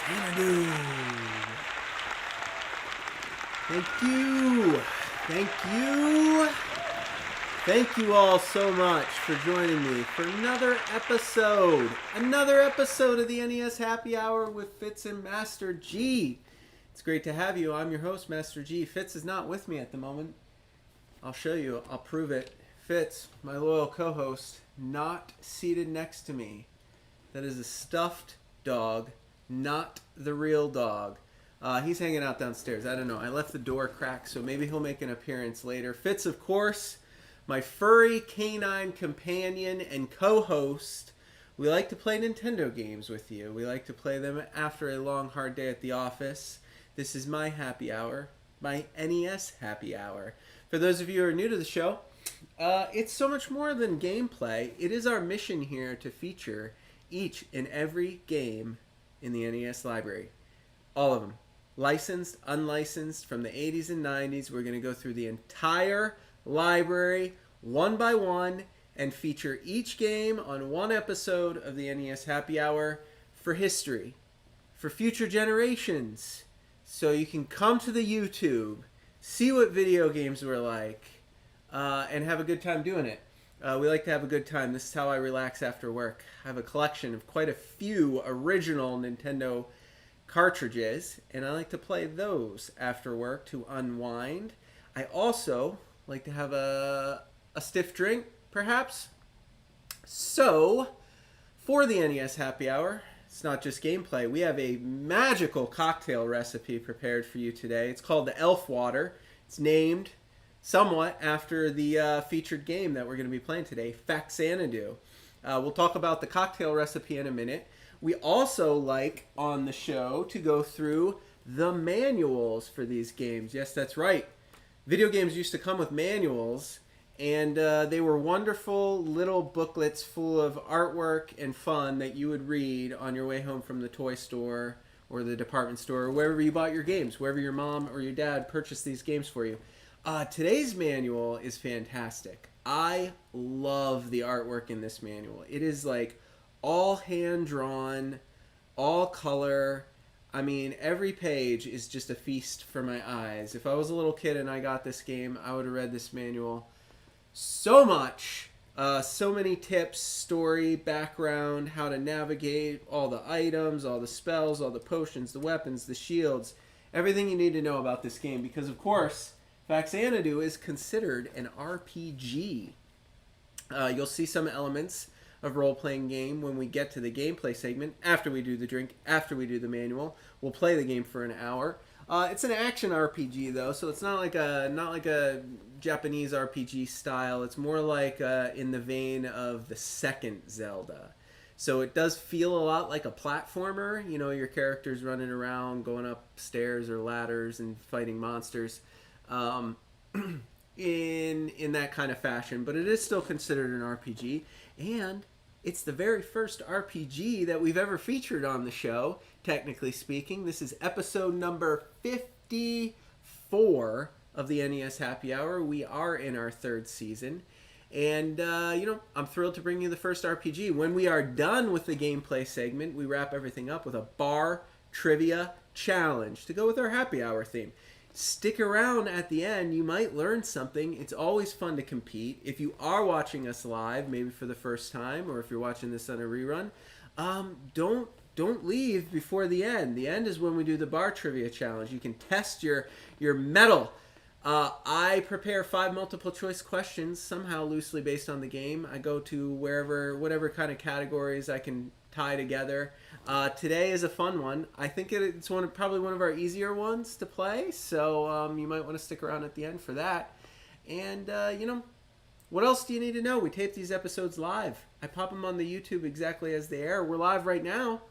Faxanadu. Thank you. Thank you. Thank you all so much for joining me for another episode. Another episode of the NES Happy Hour with Fitz and Master G. It's great to have you. I'm your host, Master G. Fitz is not with me at the moment. I'll show you. I'll prove it. Fitz, my loyal co-host, not seated next to me. That is a stuffed dog, not the real dog. He's hanging out downstairs. I don't know. I left the door cracked, so maybe he'll make an appearance later. Fitz, of course, my furry canine companion and co-host. We like to play Nintendo games with you. We like to play them after a long, hard day at the office. This is my happy hour, my NES Happy Hour. For those of you who are new to the show, it's so much more than gameplay. It is our mission here to feature each and every game in the NES library. All of them. Licensed, unlicensed, from the 80s and 90s. We're going to go through the entire library one by one and feature each game on one episode of the NES Happy Hour for history, for future generations. So you can come to the YouTube, see what video games were like, and have a good time doing it. We like to have a good time. This is how I relax after work. I have a collection of quite a few original Nintendo cartridges, and I like to play those after work to unwind. I also like to have a stiff drink, perhaps. So, for the NES Happy Hour, it's not just gameplay. We have a magical cocktail recipe prepared for you today. It's called the Elf Water. It's named somewhat after the featured game that we're going to be playing today, Faxanadu. We'll talk about the cocktail recipe in a minute. We also like on the show to go through the manuals for these games. Yes, that's right. Video games used to come with manuals, and they were wonderful little booklets full of artwork and fun that you would read on your way home from the toy store or the department store or wherever you bought your games, wherever your mom or your dad purchased these games for you. Today's manual is fantastic. I love the artwork in this manual. It is like all hand-drawn, all color. I mean, every page is just a feast for my eyes. If I was a little kid and I got this game, I would have read this manual so much. So many tips, story, background, how to navigate, all the items, all the spells, all the potions, the weapons, the shields, everything you need to know about this game. Because, of course, Faxanadu is considered an RPG. You'll see some elements of role-playing game when we get to the gameplay segment. After we do the drink, after we do the manual, we'll play the game for an hour. It's an action RPG though, so it's not like a Japanese RPG style. It's more like in the vein of the second Zelda. So it does feel a lot like a platformer. You know, your character's running around, going up stairs or ladders and fighting monsters. In that kind of fashion, but it is still considered an RPG, and it's the very first RPG that we've ever featured on the show, technically speaking. This is episode number 54 of the NES Happy Hour. We are in our third season, and I'm thrilled to bring you the first RPG. When we are done with the gameplay segment, we wrap everything up with a bar trivia challenge to go with our happy hour theme. Stick around at the end. You might learn something. It's always fun to compete. If you are watching us live, maybe for the first time, or if you're watching this on a rerun, don't leave before the end. The end is when we do the bar trivia challenge. You can test your mettle. I prepare 5 multiple choice questions, somehow loosely based on the game. I go to whatever kind of categories I can tie together. Today is a fun one. I think it's probably one of our easier ones to play, so you might want to stick around at the end for that. And, what else do you need to know? We tape these episodes live. I pop them on the YouTube exactly as they air. We're live right now.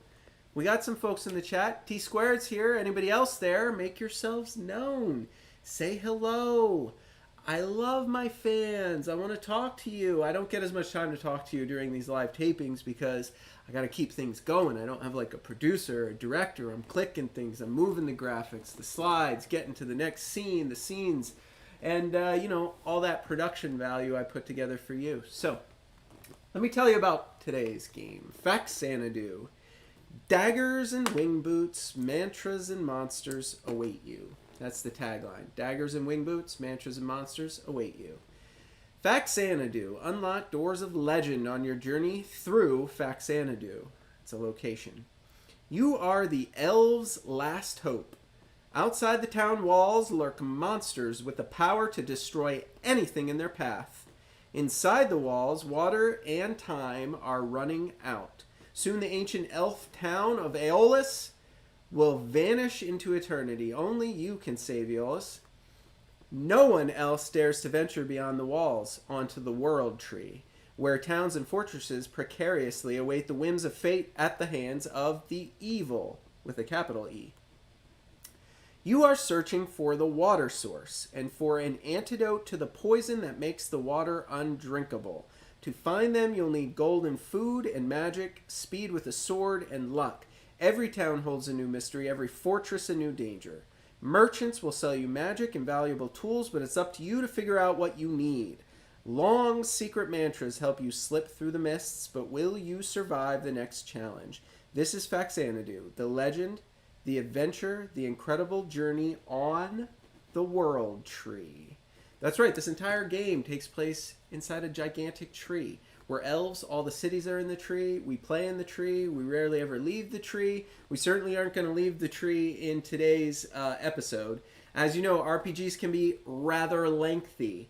We got some folks in the chat. T-Squared's here. Anybody else there? Make yourselves known. Say hello. I love my fans. I want to talk to you. I don't get as much time to talk to you during these live tapings because I got to keep things going. I don't have like a producer or a director. I'm clicking things. I'm moving the graphics, the slides, getting to the next scene, the scenes, and, all that production value I put together for you. So let me tell you about today's game, Faxanadu. Daggers and wing boots, mantras and monsters await you. That's the tagline. Daggers and wing boots, mantras and monsters await you. Faxanadu. Unlock doors of legend on your journey through Faxanadu. It's a location. You are the elves' last hope. Outside the town walls lurk monsters with the power to destroy anything in their path. Inside the walls, water and time are running out. Soon the ancient elf town of Eolis will vanish into eternity. Only you can save Eolis. No one else dares to venture beyond the walls onto the world tree, where towns and fortresses precariously await the whims of fate at the hands of the evil, with a capital E. You are searching for the water source and for an antidote to the poison that makes the water undrinkable. To find them, you'll need golden food and magic, speed with a sword, and luck. Every town holds a new mystery, every fortress a new danger. Merchants will sell you magic and valuable tools, but it's up to you to figure out what you need. Long secret mantras help you slip through the mists, but will you survive the next challenge? This is Faxanadu, the legend, the adventure, the incredible journey on the world tree. That's right, this entire game takes place inside a gigantic tree. We're elves, all the cities are in the tree, we play in the tree, we rarely ever leave the tree. We certainly aren't going to leave the tree in today's episode. As you know, RPGs can be rather lengthy.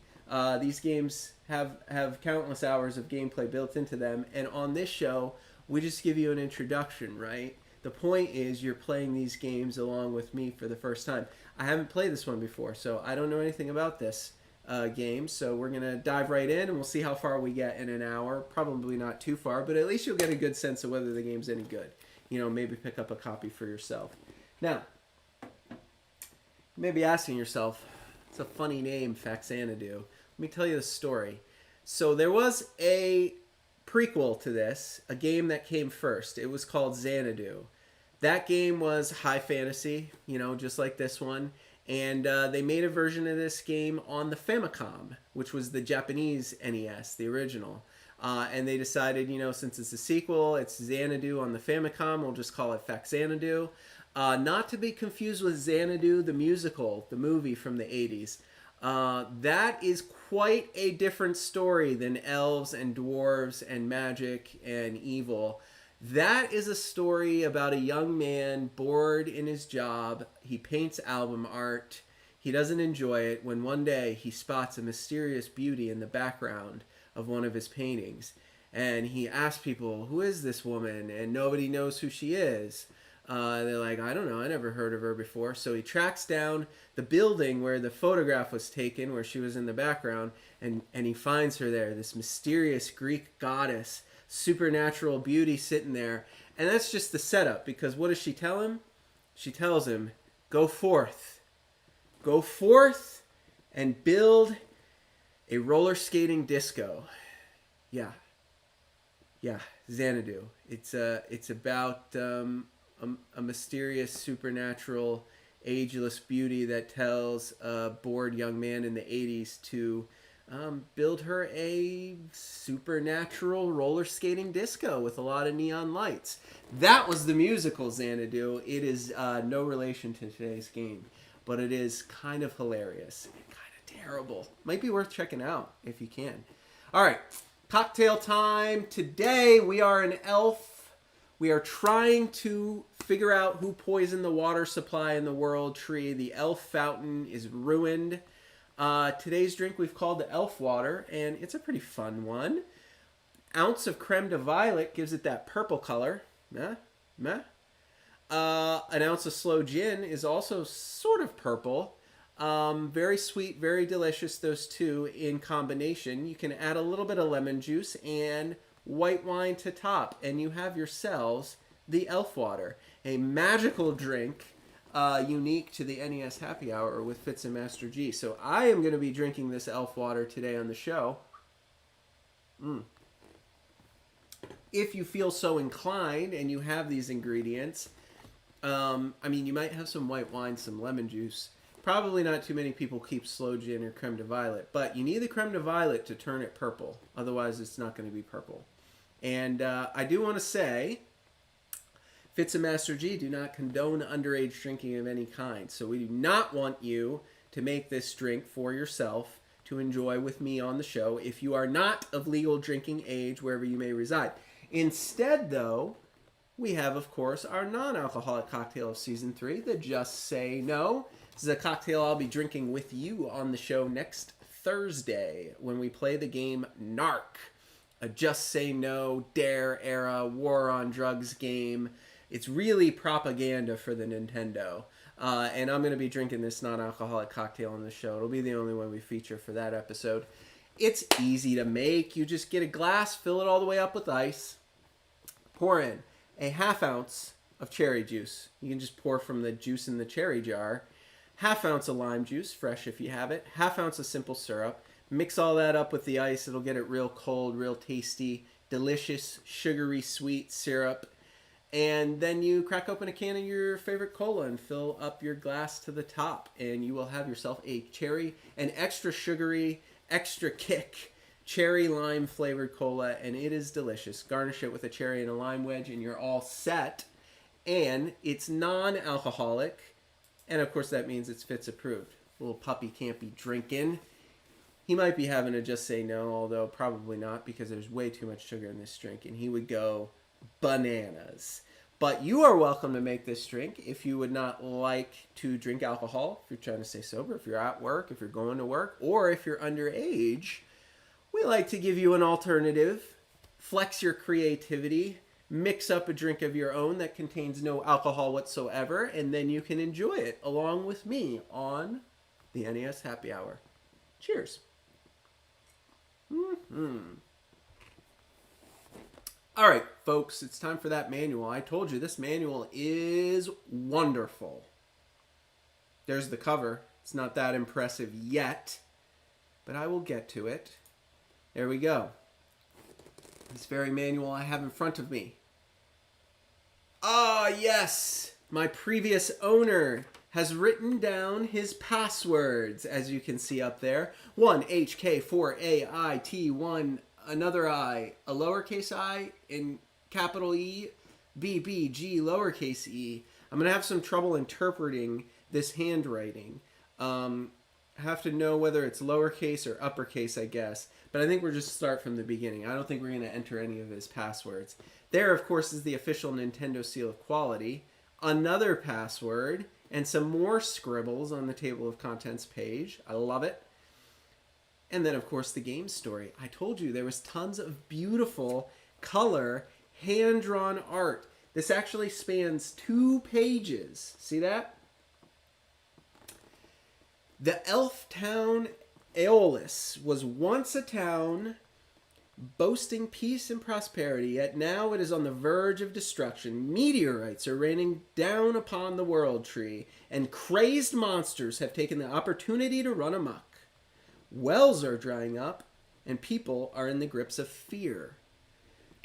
These games have countless hours of gameplay built into them, and on this show, we just give you an introduction, right? The point is you're playing these games along with me for the first time. I haven't played this one before, so I don't know anything about this game, so we're going to dive right in, and we'll see how far we get in an hour. Probably not too far, but at least you'll get a good sense of whether the game's any good. You know, maybe pick up a copy for yourself. Now, you may be asking yourself, it's a funny name, Faxanadu. Let me tell you the story. So there was a prequel to this, a game that came first. It was called Xanadu. That game was high fantasy, you know, just like this one. And they made a version of this game on the Famicom, which was the Japanese NES, the original. And they decided, you know, since it's a sequel, it's Xanadu on the Famicom, we'll just call it Faxanadu. Not to be confused with Xanadu, the musical, the movie from the 80s. That is quite a different story than elves and dwarves and magic and evil. That is a story about a young man bored in his job. He paints album art. He doesn't enjoy it when one day he spots a mysterious beauty in the background of one of his paintings. And he asks people, who is this woman? And nobody knows who she is. They're like, I don't know, I never heard of her before. So he tracks down the building where the photograph was taken, where she was in the background, and he finds her there, this mysterious Greek goddess, supernatural beauty sitting there. And that's just the setup, because what does she tell him? She tells him, go forth and build a roller skating disco. Yeah, Xanadu. It's about a mysterious, supernatural, ageless beauty that tells a bored young man in the 80s to build her a supernatural roller skating disco with a lot of neon lights. That was the musical Xanadu. It is no relation to today's game, but it is kind of hilarious and kind of terrible. Might be worth checking out if you can. All right, cocktail time. Today we are an elf. We are trying to figure out who poisoned the water supply in the world tree. The elf fountain is ruined. Today's drink we've called the elf water, and it's a pretty fun one. Ounce of creme de violet gives it that purple color. An ounce of sloe gin is also sort of purple. Very sweet, very delicious, those two in combination. You can add a little bit of lemon juice and white wine to top, and you have yourselves the elf water, a magical drink unique to the NES Happy Hour with Fitz and Master G. So I am going to be drinking this elf water today on the show. If you feel so inclined and you have these ingredients, I mean, you might have some white wine, some lemon juice. Probably not too many people keep sloe gin or creme de violet, but you need the creme de violet to turn it purple. Otherwise, it's not going to be purple. And I do want to say Fitz and Master G do not condone underage drinking of any kind, so we do not want you to make this drink for yourself to enjoy with me on the show if you are not of legal drinking age wherever you may reside. Instead, though, we have, of course, our non-alcoholic cocktail of Season 3, the Just Say No. This is a cocktail I'll be drinking with you on the show next Thursday when we play the game Narc, a Just Say No, Dare-era, war on drugs game. It's really propaganda for the Nintendo. And I'm going to be drinking this non-alcoholic cocktail on the show. It'll be the only one we feature for that episode. It's easy to make. You just get a glass, fill it all the way up with ice, pour in a ½ ounce of cherry juice. You can just pour from the juice in the cherry jar. ½ ounce of lime juice, fresh if you have it. ½ ounce of simple syrup. Mix all that up with the ice. It'll get it real cold, real tasty, delicious, sugary, sweet syrup. And then you crack open a can of your favorite cola and fill up your glass to the top. And you will have yourself a cherry, an extra sugary, extra kick, cherry lime flavored cola. And it is delicious. Garnish it with a cherry and a lime wedge and you're all set. And it's non-alcoholic. And of course that means it's Fitz approved. Little puppy can't be drinking. He might be having a Just Say No, although probably not because there's way too much sugar in this drink. And he would go bananas. But you are welcome to make this drink if you would not like to drink alcohol, if you're trying to stay sober, if you're at work, if you're going to work, or if you're underage. We like to give you an alternative, flex your creativity, mix up a drink of your own that contains no alcohol whatsoever, and then you can enjoy it along with me on the NES Happy Hour. Cheers. All right, folks, it's time for that manual. I told you this manual is wonderful. There's the cover. It's not that impressive yet, but I will get to it. There we go. This very manual I have in front of me. Ah, yes! My previous owner has written down his passwords, as you can see up there. 1HK4AIT1, another I, a lowercase I in capital E, BBG lowercase e. I'm going to have some trouble interpreting this handwriting. I have to know whether it's lowercase or uppercase, I guess. But I think we'll just start from the beginning. I don't think we're going to enter any of his passwords. There, of course, is the official Nintendo seal of quality. Another password, and some more scribbles on the table of contents page. I love it. And then, of course, the game story. I told you there was tons of beautiful color, hand-drawn art. This actually spans 2 pages. See that? The elf town Eolis was once a town boasting peace and prosperity, yet now it is on the verge of destruction. Meteorites are raining down upon the world tree, and crazed monsters have taken the opportunity to run amok. Wells are drying up, and people are in the grips of fear.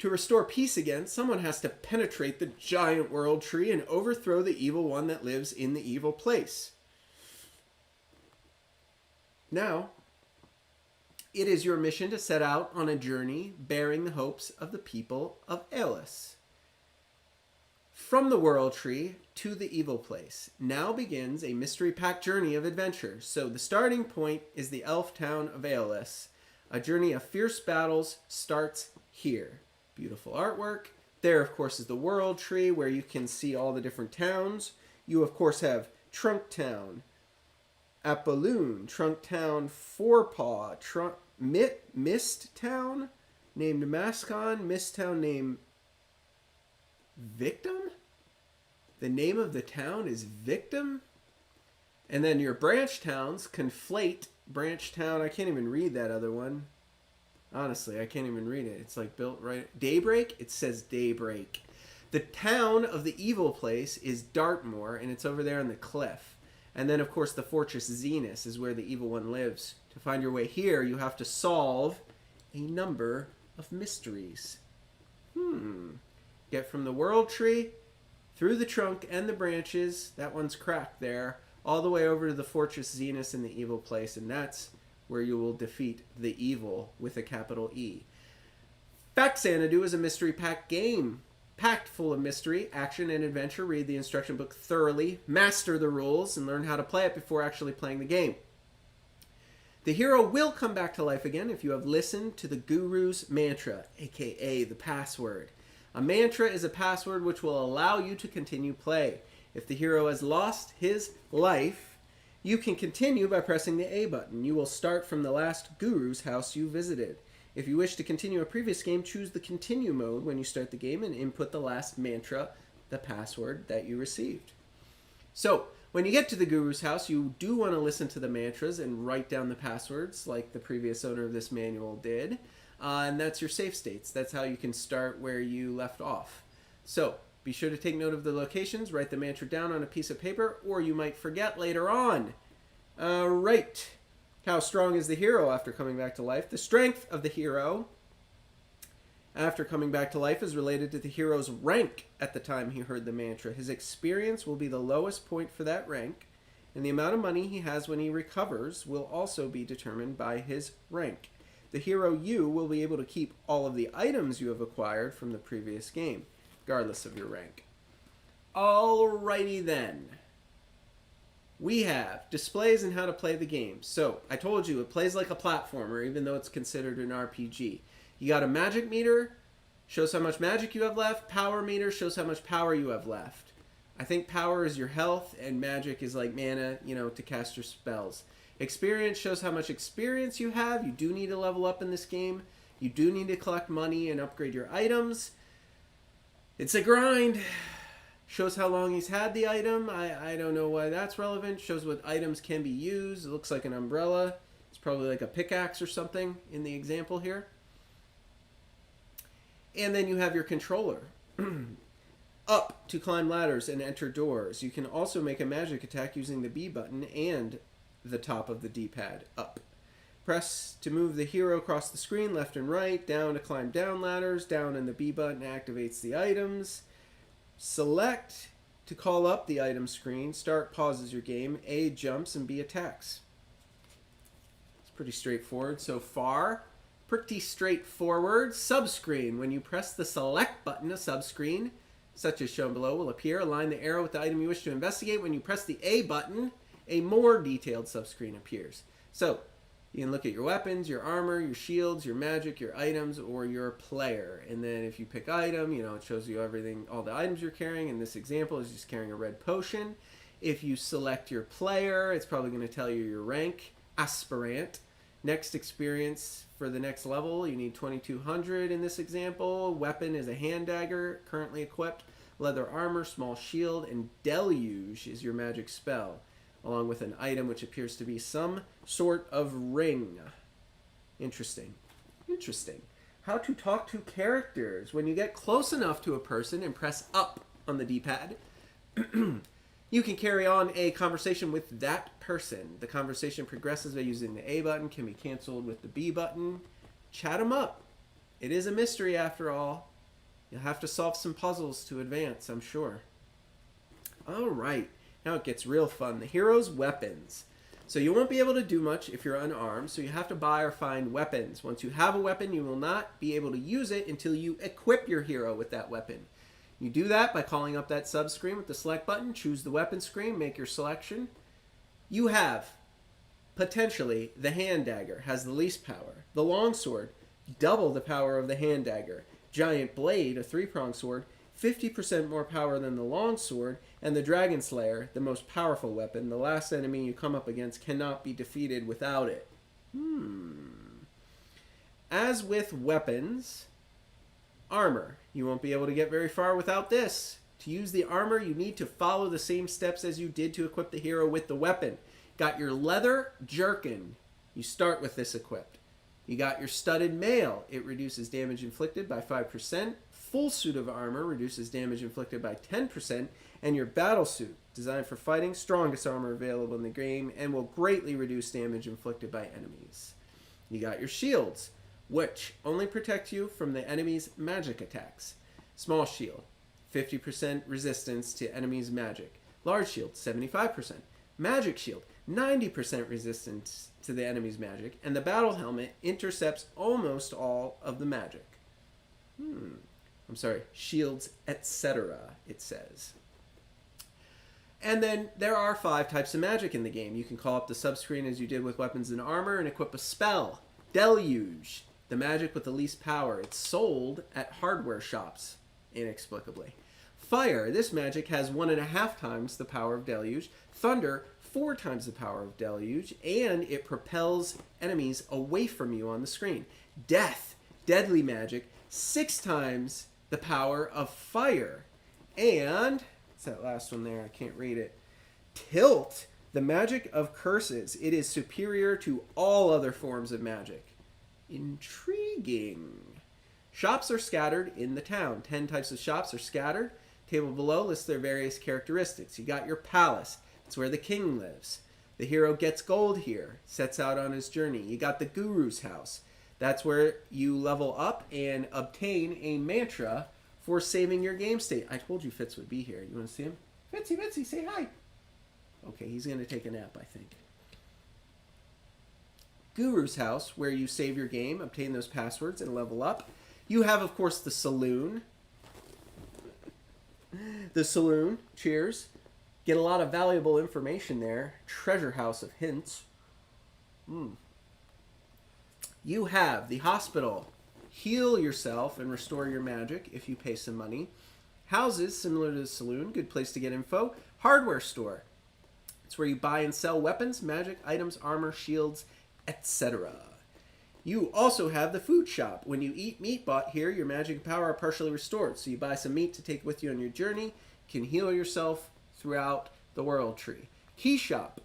To restore peace again, someone has to penetrate the giant world tree and overthrow the evil one that lives in the evil place. Now, it is your mission to set out on a journey bearing the hopes of the people of Eolis. From the World Tree to the Evil Place, now begins a mystery-packed journey of adventure. So the starting point is the elf town of Eolis. A journey of fierce battles starts here. Beautiful artwork. There, of course, is the World Tree where you can see all the different towns. You, of course, have Trunk Town, Apolloon, Trunk Town, Forepaw, Mist Town, named Mascon, Mist Town named Victim? The name of the town is Victim? And then your branch towns, Conflate, Branch Town, I can't even read that other one. Honestly, I can't even read it. It's like built right... Daybreak? It says Daybreak. The town of the evil place is Dartmoor, and it's over there on the cliff. And then, of course, the Fortress Zenith is where the evil one lives. To find your way here, you have to solve a number of mysteries. Get from the World Tree, through the trunk and the branches, that one's cracked there, all the way over to the Fortress Zenith in the evil place, and that's where you will defeat the evil with a capital E. Faxanadu is a mystery-packed game packed full of mystery, action, and adventure. Read the instruction book thoroughly, master the rules, and learn how to play it before actually playing the game. The hero will come back to life again if you have listened to the Guru's mantra, aka the password. A mantra is a password which will allow you to continue play. If the hero has lost his life, you can continue by pressing the A button. You will start from the last Guru's house you visited. If you wish to continue a previous game, choose the continue mode when you start the game and input the last mantra, the password that you received. So, when you get to the Guru's house, you do want to listen to the mantras and write down the passwords like the previous owner of this manual did. And that's your save states. That's how you can start where you left off. So, be sure to take note of the locations, write the mantra down on a piece of paper, or you might forget later on. Right. How strong is the hero after coming back to life? The strength of the hero after coming back to life is related to the hero's rank at the time he heard the mantra. His experience will be the lowest point for that rank, and the amount of money he has when he recovers will also be determined by his rank. The hero you will be able to keep all of the items you have acquired from the previous game, regardless of your rank. Alrighty then. We have displays and how to play the game. So, I told you, it plays like a platformer, even though it's considered an RPG. You got a magic meter, shows how much magic you have left. Power meter shows how much power you have left. I think power is your health, and magic is like mana, to cast your spells. Experience shows how much experience you have. You do need to level up in this game. You do need to collect money and upgrade your items. It's a grind. Shows how long he's had the item. I don't know why that's relevant. Shows what items can be used. It looks like an umbrella. It's probably like a pickaxe or something in the example here. And then you have your controller. Up to climb ladders and enter doors. You can also make a magic attack using the B button and the top of the D-pad. Up. Press to move the hero across the screen, left and right. Down to climb down ladders. Down and the B button activates the items. Select to call up the item screen. Start pauses your game. A jumps and B attacks. It's pretty straightforward so far. Pretty straightforward. Subscreen. When you press the select button, a subscreen, such as shown below, will appear. Align the arrow with the item you wish to investigate. When you press the A button, a more detailed subscreen appears. So, you can look at your weapons, your armor, your shields, your magic, your items, or your player. And then if you pick item, it shows you everything, all the items you're carrying. In this example, is just carrying a red potion. If you select your player, it's probably going to tell you your rank, aspirant. Next experience for the next level, you need 2200 in this example. Weapon is a hand dagger, currently equipped. Leather armor, small shield, and deluge is your magic spell, along with an item which appears to be some sort of ring. Interesting. Interesting. How to talk to characters. When you get close enough to a person and press up on the D-pad, you can carry on a conversation with that person. The conversation progresses by using the A button, can be canceled with the B button. Chat them up. It is a mystery after all. You'll have to solve some puzzles to advance, I'm sure. Alright. Now it gets real fun. The hero's weapons. So you won't be able to do much if you're unarmed, so you have to buy or find weapons. Once you have a weapon, you will not be able to use it until you equip your hero with that weapon. You do that by calling up that sub-screen with the select button, choose the weapon screen, make your selection. You have, potentially, the hand dagger, has the least power. The longsword, double the power of the hand dagger. Giant blade, a 3-pronged sword, 50% more power than the longsword, and the Dragon Slayer, the most powerful weapon. The last enemy you come up against cannot be defeated without it. As with weapons, armor. You won't be able to get very far without this. To use the armor, you need to follow the same steps as you did to equip the hero with the weapon. Got your leather jerkin. You start with this equipped. You got your studded mail. It reduces damage inflicted by 5%. Full suit of armor reduces damage inflicted by 10%. And your battle suit, designed for fighting, strongest armor available in the game, and will greatly reduce damage inflicted by enemies. You got your shields, which only protect you from the enemy's magic attacks. Small shield, 50% resistance to enemies' magic. Large shield, 75%. Magic shield, 90% resistance to the enemy's magic. And the battle helmet intercepts almost all of the magic. shields, etc., it says. And then there are 5 types of magic in the game. You can call up the subscreen as you did with weapons and armor and equip a spell. Deluge, the magic with the least power. It's sold at hardware shops, inexplicably. Fire, this magic has 1.5 times the power of Deluge. Thunder, 4 times the power of Deluge, and it propels enemies away from you on the screen. Death, deadly magic, 6 times the power of fire. And it's that last one there, I can't read it. Tilt, the magic of curses. It is superior to all other forms of magic. Intriguing. Shops are scattered in the town. 10 types of shops are scattered. Table below lists their various characteristics. You got your palace. It's where the king lives. The hero gets gold here, sets out on his journey. You got the guru's house. That's where you level up and obtain a mantra for saving your game state. I told you Fitz would be here. You want to see him? Fitzy, say hi. Okay, he's going to take a nap, I think. Guru's house, where you save your game, obtain those passwords, and level up. You have, of course, the saloon. The saloon, cheers. Get a lot of valuable information there. Treasure house of hints. You have the hospital. Heal yourself and restore your magic if you pay some money. Houses, similar to the saloon, good place to get info. Hardware store. It's where you buy and sell weapons, magic, items, armor, shields, etc. You also have the food shop. When you eat meat bought here, your magic and power are partially restored. So you buy some meat to take with you on your journey. You can heal yourself throughout the world tree. Key shop.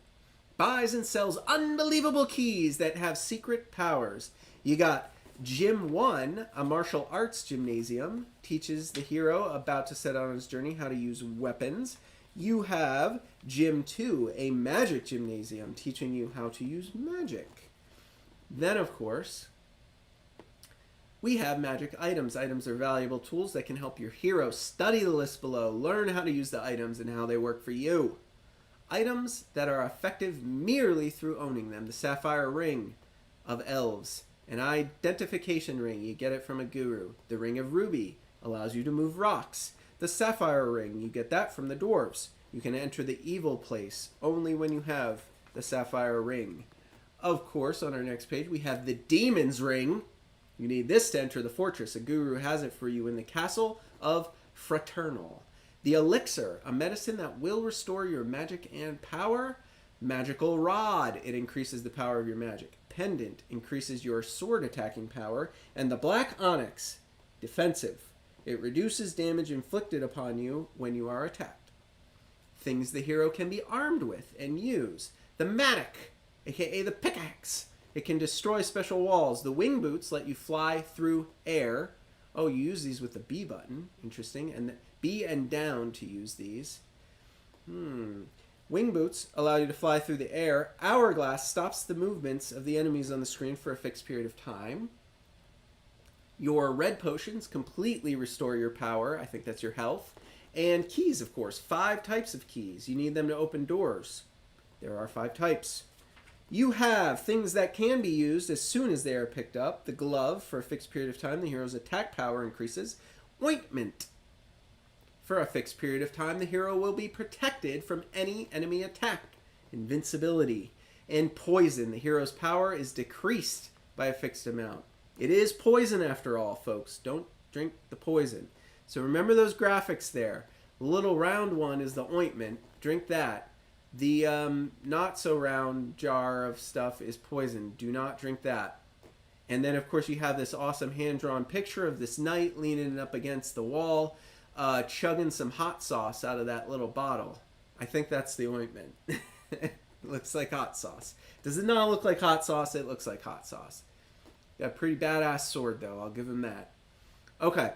Buys and sells unbelievable keys that have secret powers. You got Gym 1, a martial arts gymnasium, teaches the hero about to set out on his journey how to use weapons. You have Gym 2, a magic gymnasium, teaching you how to use magic. Then, of course, we have magic items. Items are valuable tools that can help your hero. Study the list below. Learn how to use the items and how they work for you. Items that are effective merely through owning them. The sapphire ring of elves. An identification ring. You get it from a guru. The ring of ruby allows you to move rocks. The sapphire ring. You get that from the dwarves. You can enter the evil place only when you have the sapphire ring. Of course, on our next page, we have the demon's ring. You need this to enter the fortress. A guru has it for you in the castle of Fraternal. The elixir, a medicine that will restore your magic and power. Magical rod, it increases the power of your magic. Pendant increases your sword attacking power. And the black onyx, defensive. It reduces damage inflicted upon you when you are attacked. Things the hero can be armed with and use. The mattock, aka the pickaxe. It can destroy special walls. The wing boots let you fly through air. Oh, you use these with the B button. Interesting. And the B and down to use these. Wing boots allow you to fly through the air. Hourglass stops the movements of the enemies on the screen for a fixed period of time. Your red potions completely restore your power. I think that's your health. And keys, of course. 5 types of keys. You need them to open doors. There are 5 types. You have things that can be used as soon as they are picked up. The glove, for a fixed period of time, the hero's attack power increases. Ointment. For a fixed period of time, the hero will be protected from any enemy attack. Invincibility. And poison. The hero's power is decreased by a fixed amount. It is poison after all, folks. Don't drink the poison. So remember those graphics there. The little round one is the ointment. Drink that. The not so round jar of stuff is poison. Do not drink that. And then, of course, you have this awesome hand-drawn picture of this knight leaning up against the wall, chugging some hot sauce out of that little bottle. I think that's the ointment. It looks like hot sauce. Does it not look like hot sauce? It looks like hot sauce. Got a pretty badass sword, though. I'll give him that. Okay.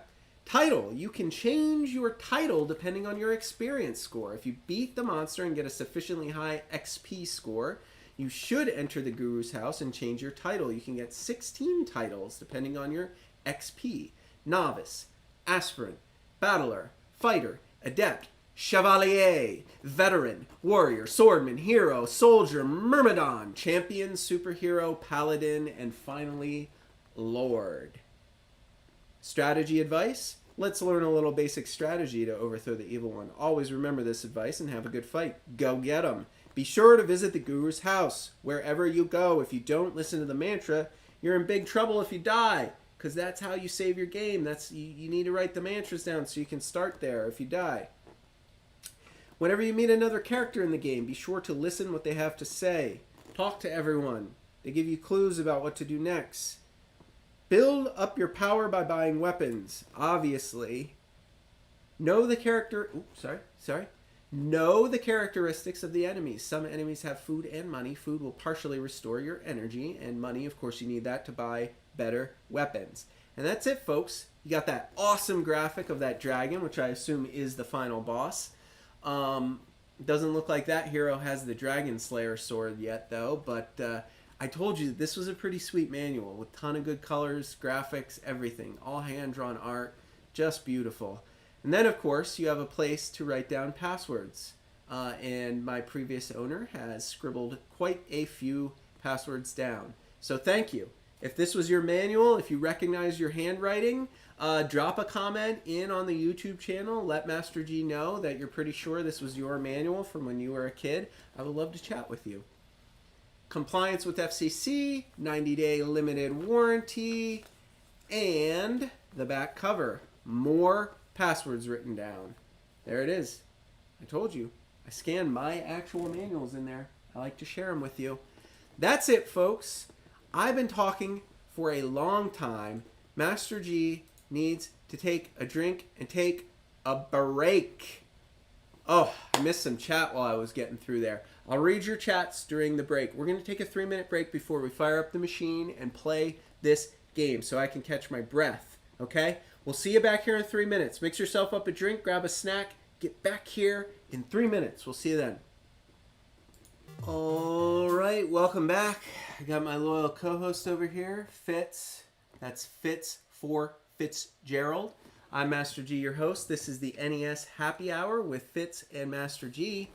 Title. You can change your title depending on your experience score. If you beat the monster and get a sufficiently high XP score, you should enter the guru's house and change your title. You can get 16 titles depending on your XP. Novice, aspirant, battler, fighter, adept, chevalier, veteran, warrior, swordman, hero, soldier, myrmidon, champion, superhero, paladin, and finally, lord. Strategy advice. let's learn a little basic strategy to overthrow the evil one. Always remember this advice and have a good fight. Go get 'em. Be sure to visit the guru's house wherever you go. If you don't listen to the mantra, you're in big trouble if you die, because that's how you save your game. You need to write the mantras down so you can start there if you die. Whenever you meet another character in the game, be sure to listen what they have to say. Talk to everyone. They give you clues about what to do next. Build up your power by buying weapons, obviously. Know the characteristics of the enemies. Some enemies have food and money. Food will partially restore your energy, and money, of course, you need that to buy better weapons. And that's it, folks. You got that awesome graphic of that dragon, which I assume is the final boss. Doesn't look like that hero has the Dragon Slayer sword yet, though, but I told you this was a pretty sweet manual with a ton of good colors, graphics, everything. All hand-drawn art, just beautiful. And then, of course, you have a place to write down passwords. And my previous owner has scribbled quite a few passwords down. So thank you. If this was your manual, if you recognize your handwriting, drop a comment in on the YouTube channel. Let Master G know that you're pretty sure this was your manual from when you were a kid. I would love to chat with you. Compliance with FCC, 90-day limited warranty, and the back cover. More passwords written down. There it is. I told you. I scanned my actual manuals in there. I like to share them with you. That's it, folks. I've been talking for a long time. Master G needs to take a drink and take a break. Oh, I missed some chat while I was getting through there. I'll read your chats during the break. We're going to take a 3-minute break before we fire up the machine and play this game so I can catch my breath. Okay? We'll see you back here in 3 minutes. Mix yourself up a drink, grab a snack, get back here in 3 minutes. We'll see you then. All right, welcome back. I got my loyal co-host over here, Fitz. That's Fitz for Fitzgerald. I'm Master G, your host. This is the NES Happy Hour with Fitz and Master G.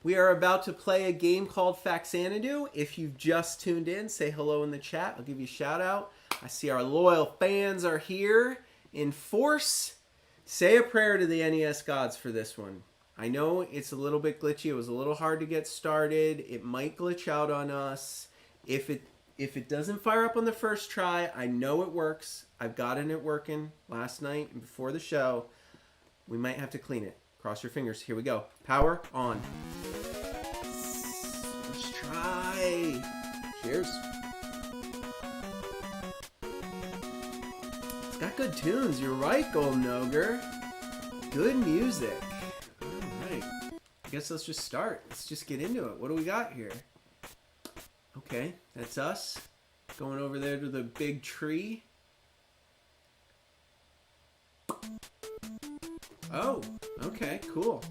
We are about to play a game called Faxanadu. If you've just tuned in, say hello in the chat. I'll give you a shout out. I see our loyal fans are here in force. Say a prayer to the NES gods for this one. I know it's a little bit glitchy. It was a little hard to get started. It might glitch out on us. If it doesn't fire up on the first try, I know it works. I've gotten it working last night and before the show. We might have to clean it. Cross your fingers. Here we go. Power on. Let's try. Cheers. It's got good tunes. You're right, Golden Ogre. Good music. Alright. I guess let's just start. Let's just get into it. What do we got here? Okay, that's us. Going over there to the big tree. Oh, okay, cool.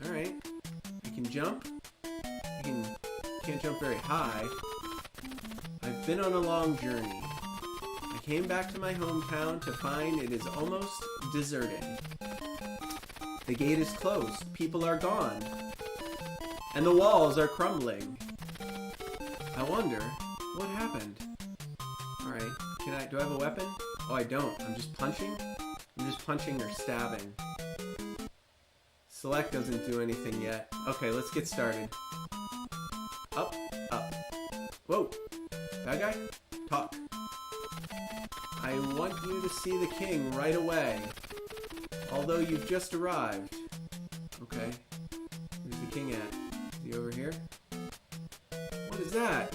Alright. You can jump. Can't jump very high. I've been on a long journey. I came back to my hometown to find it is almost deserted. The gate is closed. People are gone. And the walls are crumbling. I wonder, what happened? Alright, do I have a weapon? Oh, I don't. I'm just punching? I'm just punching or stabbing. Select doesn't do anything yet. Okay, let's get started. Up, up. Whoa. Bad guy? Talk. I want you to see the king right away. Although you've just arrived. Okay. Where's the king at? Is he over here? What is that?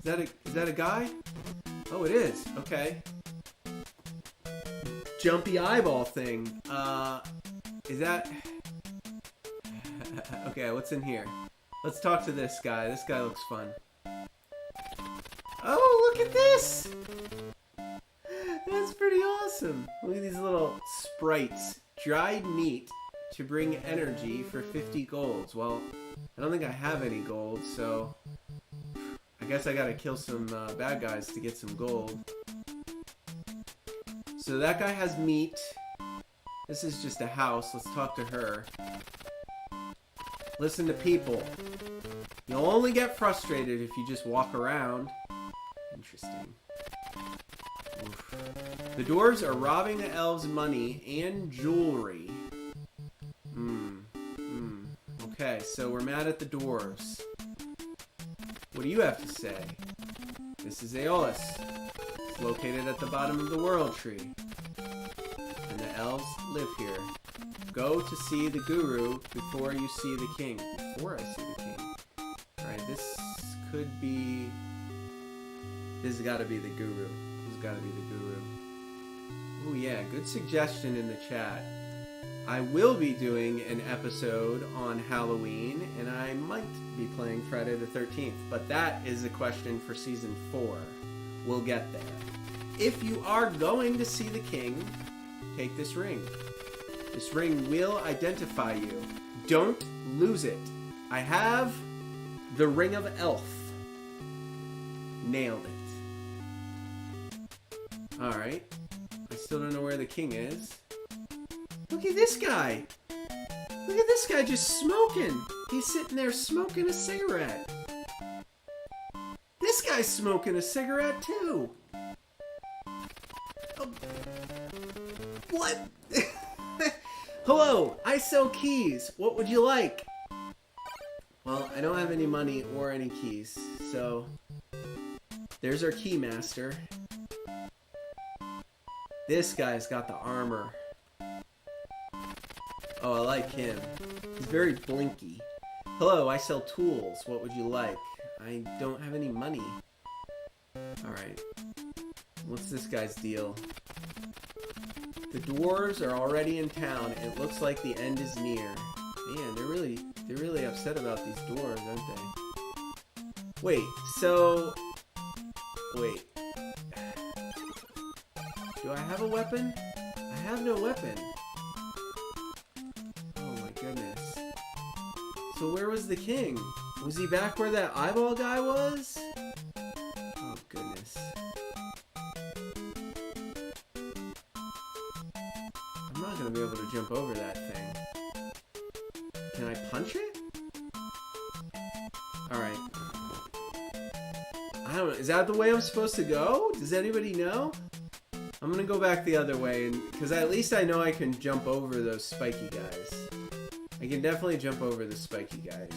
Is that a guy? Oh, it is. Okay. Jumpy eyeball thing. Is that... Okay, what's in here? Let's talk to this guy. This guy looks fun. Oh, look at this! That's pretty awesome. Look at these little sprites. Dried meat to bring energy for 50 golds. Well, I don't think I have any gold, so... I guess I gotta kill some bad guys to get some gold. So that guy has meat. This is just a house. Let's talk to her. Listen to people. You'll only get frustrated if you just walk around. Interesting. Oof. The dwarves are robbing the elves' money and jewelry. Okay, so we're mad at the dwarves. What do you have to say? This is Eolis. It's located at the bottom of the world tree. And the elves live here. Go to see the guru before you see the king. Before I see the king. Alright, this could be... This has got to be the guru. This has got to be the guru. Oh yeah, good suggestion in the chat. I will be doing an episode on Halloween, and I might be playing Friday the 13th, but that is a question for Season 4. We'll get there. If you are going to see the king, take this ring. This ring will identify you. Don't lose it. I have the Ring of Elf. Nailed it. Alright. I still don't know where the king is. Look at this guy. Look at this guy just smoking. He's sitting there smoking a cigarette. This guy's smoking a cigarette too. Oh. What? Hello, I sell keys. What would you like? Well, I don't have any money or any keys, so there's our key master. This guy's got the armor. Oh, I like him. He's very blinky. Hello, I sell tools. What would you like? I don't have any money. Alright. What's this guy's deal? The dwarves are already in town. It looks like the end is near. Man, they're really upset about these dwarves, aren't they? Wait, so... Wait. Do I have a weapon? I have no weapon. Oh my goodness. So where was the king? Was he back where that eyeball guy was? Oh goodness. I'm not gonna be able to jump over that thing. Can I punch it? Alright. I don't know. Is that the way I'm supposed to go? Does anybody know? I'm gonna go back the other way, because at least I know I can jump over those spiky guys. I can definitely jump over the spiky guys.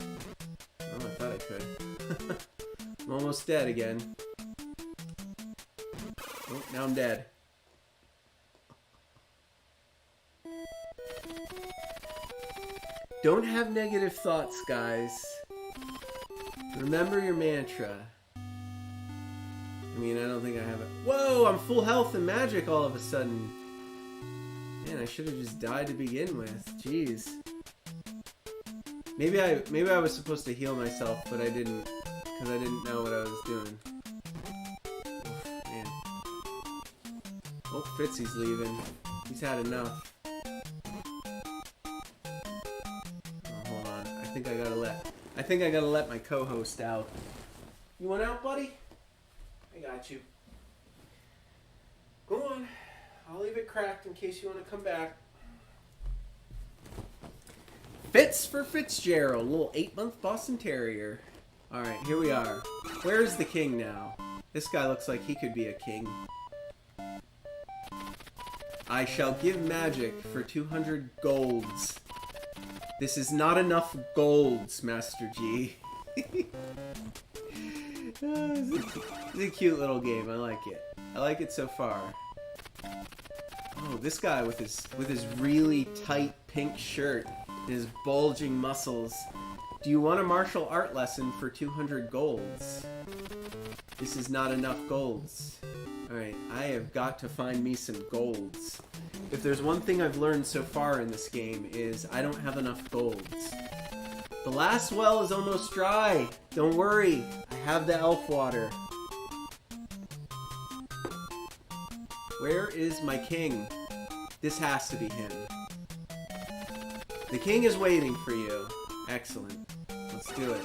Oh, I thought I could. I'm almost dead again. Oh, now I'm dead. Don't have negative thoughts, guys. Remember your mantra. I mean, I don't think I have it. Whoa, I'm full health and magic all of a sudden. Man, I should have just died to begin with. Jeez. Maybe I was supposed to heal myself, but I didn't, because I didn't know what I was doing. Oof, man. Oh, Fitzy's leaving. He's had enough. Oh, hold on. I think I gotta let my co-host out. You want out, buddy? I got you. Go on. I'll leave it cracked in case you want to come back. Fitz for Fitzgerald, little 8-month Boston Terrier. Alright, here we are. Where's the king now? This guy looks like he could be a king. I shall give magic for 200 golds. This is not enough golds, Master G. It's a cute little game. I like it. I like it so far. Oh, this guy with his really tight pink shirt, his bulging muscles. Do you want a martial art lesson for 200 golds? This is not enough golds. Alright, I have got to find me some golds. If there's one thing I've learned so far in this game is I don't have enough golds. The last well is almost dry. Don't worry, I have the elf water. Where is my king? This has to be him. The king is waiting for you. Excellent. Let's do it.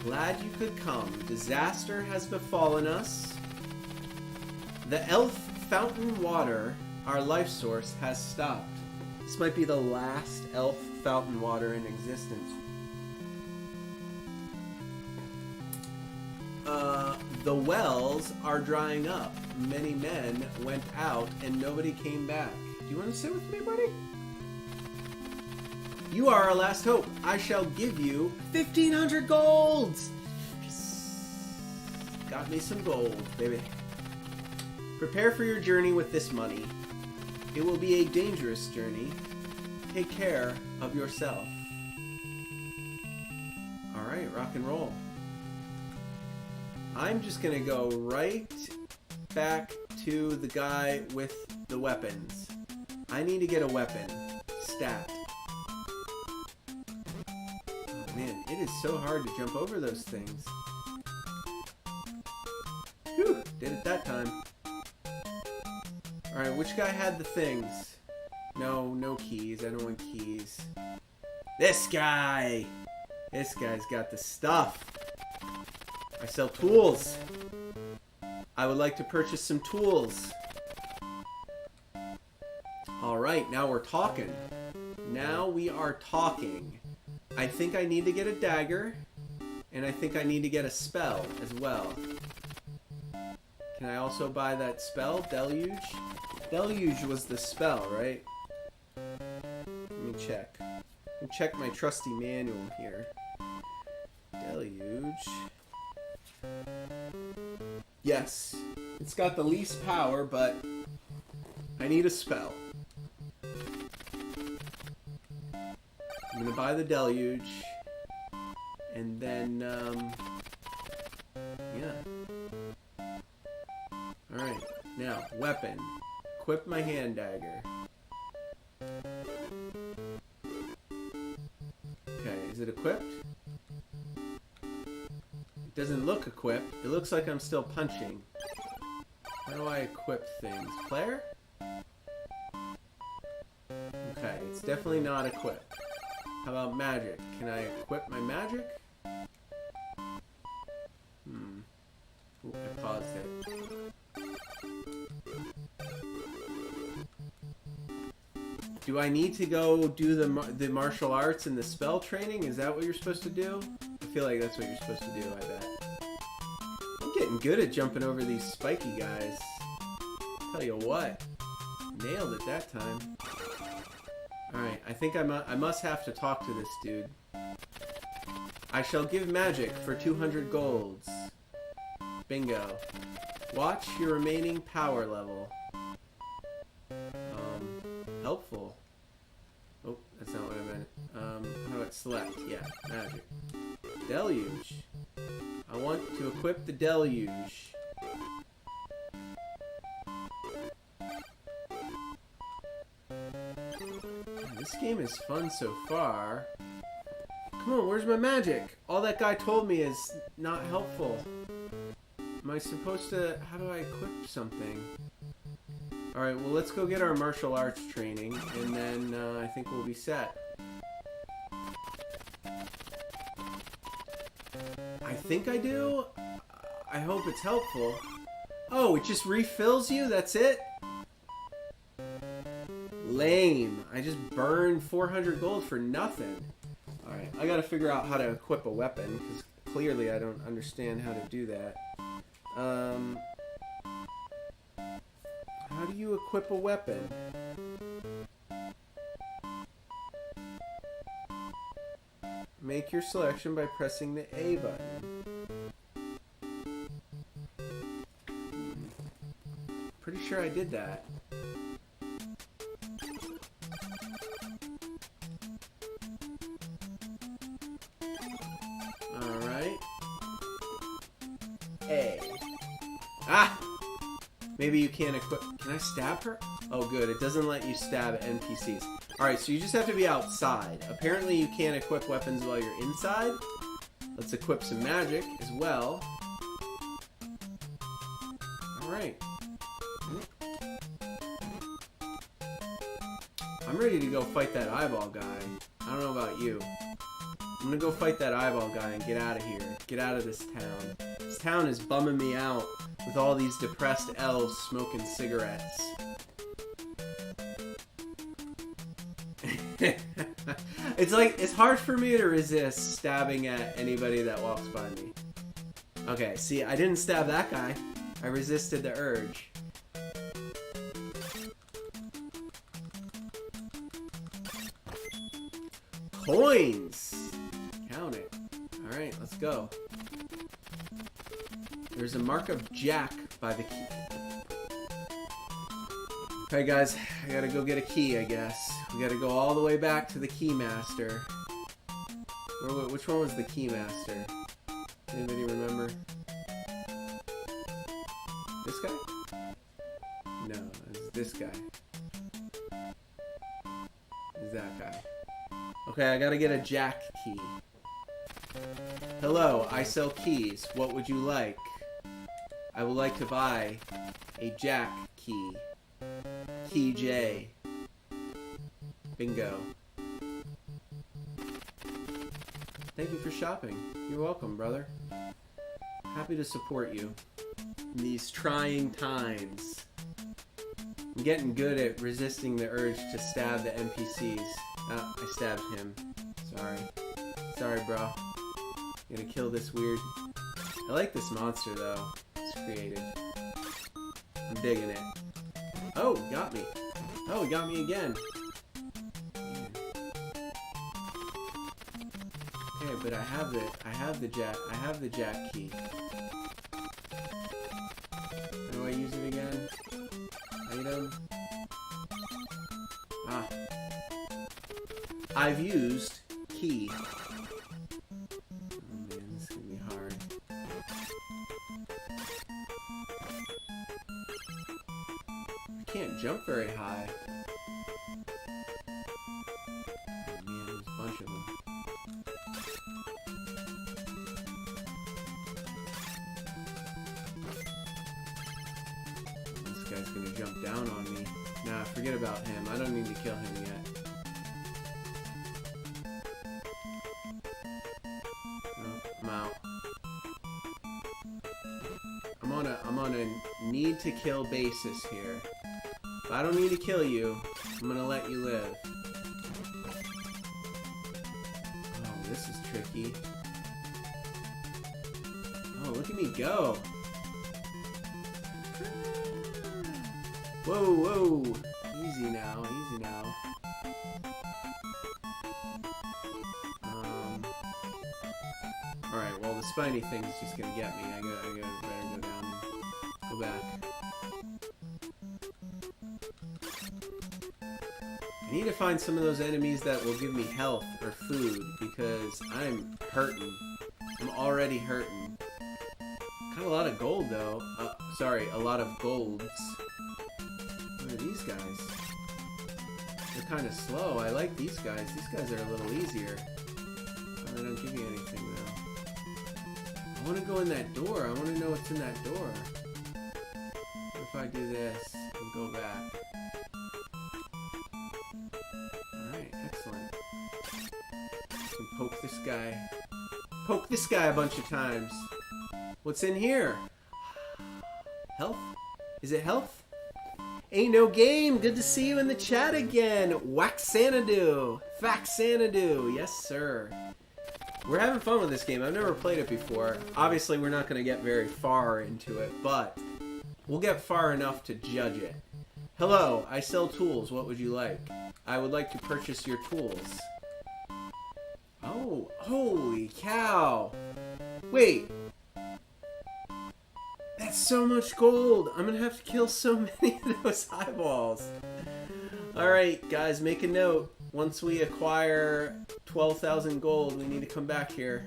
Glad you could come. Disaster has befallen us. The elf fountain water, our life source, has stopped. This might be the last elf fountain water in existence. The wells are drying up. Many men went out and nobody came back. Do you want to sit with me, buddy? You are our last hope. I shall give you 1,500 golds. Got me some gold, baby. Prepare for your journey with this money. It will be a dangerous journey. Take care of yourself. Alright, rock and roll. I'm just gonna go right back to the guy with the weapons. I need to get a weapon. Stat. Oh man, it is so hard to jump over those things. Whew, did it that time. Alright, which guy had the things? No keys. I don't want keys. This guy! This guy's got the stuff. I sell tools. I would like to purchase some tools. Alright, now we're talking. Now we are talking. I think I need to get a dagger. And I think I need to get a spell as well. Can I also buy that spell? Deluge? Deluge was the spell, right? Let me check. Let me check my trusty manual here. Deluge. Yes. It's got the least power, but I need a spell. I'm gonna buy the Deluge. And then, yeah. Alright. Now, weapon. Equip my hand dagger. Okay, is it equipped? It doesn't look equipped. It looks like I'm still punching. How do I equip things? Player? Okay, it's definitely not equipped. How about magic? Can I equip my magic? Ooh, I paused it. Do I need to go do the martial arts and the spell training? Is that what you're supposed to do? I feel like that's what you're supposed to do, I bet. I'm getting good at jumping over these spiky guys. Tell you what. Nailed it that time. Alright, I think I must have to talk to this dude. I shall give magic for 200 golds. Bingo. Watch your remaining power level. Helpful. Oh, that's not what I meant. How about select? Yeah, magic. Deluge. I want to equip the Deluge. This game is fun so far. Come on, where's my magic? All that guy told me is not helpful. Am I supposed to... How do I equip something? Alright, well let's go get our martial arts training, and then I think we'll be set. I think I do? I hope it's helpful. Oh, it just refills you? That's it? Lame. I just burned 400 gold for nothing. Alright, I gotta figure out how to equip a weapon, because clearly I don't understand how to do that. How do you equip a weapon? Make your selection by pressing the A button. Pretty sure I did that. Alright. A. Ah! Maybe you can't equip... Can I stab her? Oh, good. It doesn't let you stab NPCs. Alright, so you just have to be outside. Apparently you can't equip weapons while you're inside. Let's equip some magic as well. Alright. I'm ready to go fight that eyeball guy. I don't know about you. I'm gonna go fight that eyeball guy and get out of here. Get out of this town. This town is bumming me out with all these depressed elves smoking cigarettes. It's like, it's hard for me to resist stabbing at anybody that walks by me. Okay, see, I didn't stab that guy. I resisted the urge. Coins! Count it. Alright, let's go. There's a mark of Jack by the key. Alright guys, I gotta go get a key, I guess. We gotta go all the way back to the key master. Which one was the key master? Anybody remember? This guy? No, it's this guy. It's that guy. Okay, I gotta get a Jack key. Hello, I sell keys. What would you like? I would like to buy a Jack key. Key J. Bingo. Thank you for shopping. You're welcome, brother. Happy to support you in these trying times. I'm getting good at resisting the urge to stab the NPCs. Oh, I stabbed him. Sorry. Sorry, bro. I'm gonna kill this weird... I like this monster, though. It's creative. I'm digging it. Oh, got me. Oh, he got me again. Okay, but I have the Jack key. How do I use it again? Item. Ah. I've used key. Oh man, this is gonna be hard. I can't jump very high. Oh man, there's a bunch of them. This guy's gonna jump down on me. Nah, forget about him. I don't need to kill him yet. I'm out. I'm on a need to kill basis here. If I don't need to kill you, I'm gonna let you live. Oh, this is tricky. Oh, look at me go. Whoa, whoa. Easy now, easy now. Alright, well the spiny thing's just gonna get me. I gotta better go down and go back. I need to find some of those enemies that will give me health or food because I'm hurting. I'm already hurting. Got a lot of gold though. Sorry, a lot of golds. What are these guys? They're kind of slow. I like these guys. These guys are a little easier. Oh, they don't give you anything though. I want to go in that door. I want to know what's in that door. What if I do this and go back? Alright, excellent. I can poke this guy. Poke this guy a bunch of times. What's in here? Health? Is it health? Ain't no game. Good to see you in the chat again. Waxanadu. Faxanadu. Yes, sir. We're having fun with this game. I've never played it before. Obviously, we're not going to get very far into it, but we'll get far enough to judge it. Hello, I sell tools. What would you like? I would like to purchase your tools. Oh, holy cow. Wait. That's so much gold. I'm going to have to kill so many of those eyeballs. Alright, guys, make a note. Once we acquire 12,000 gold, we need to come back here.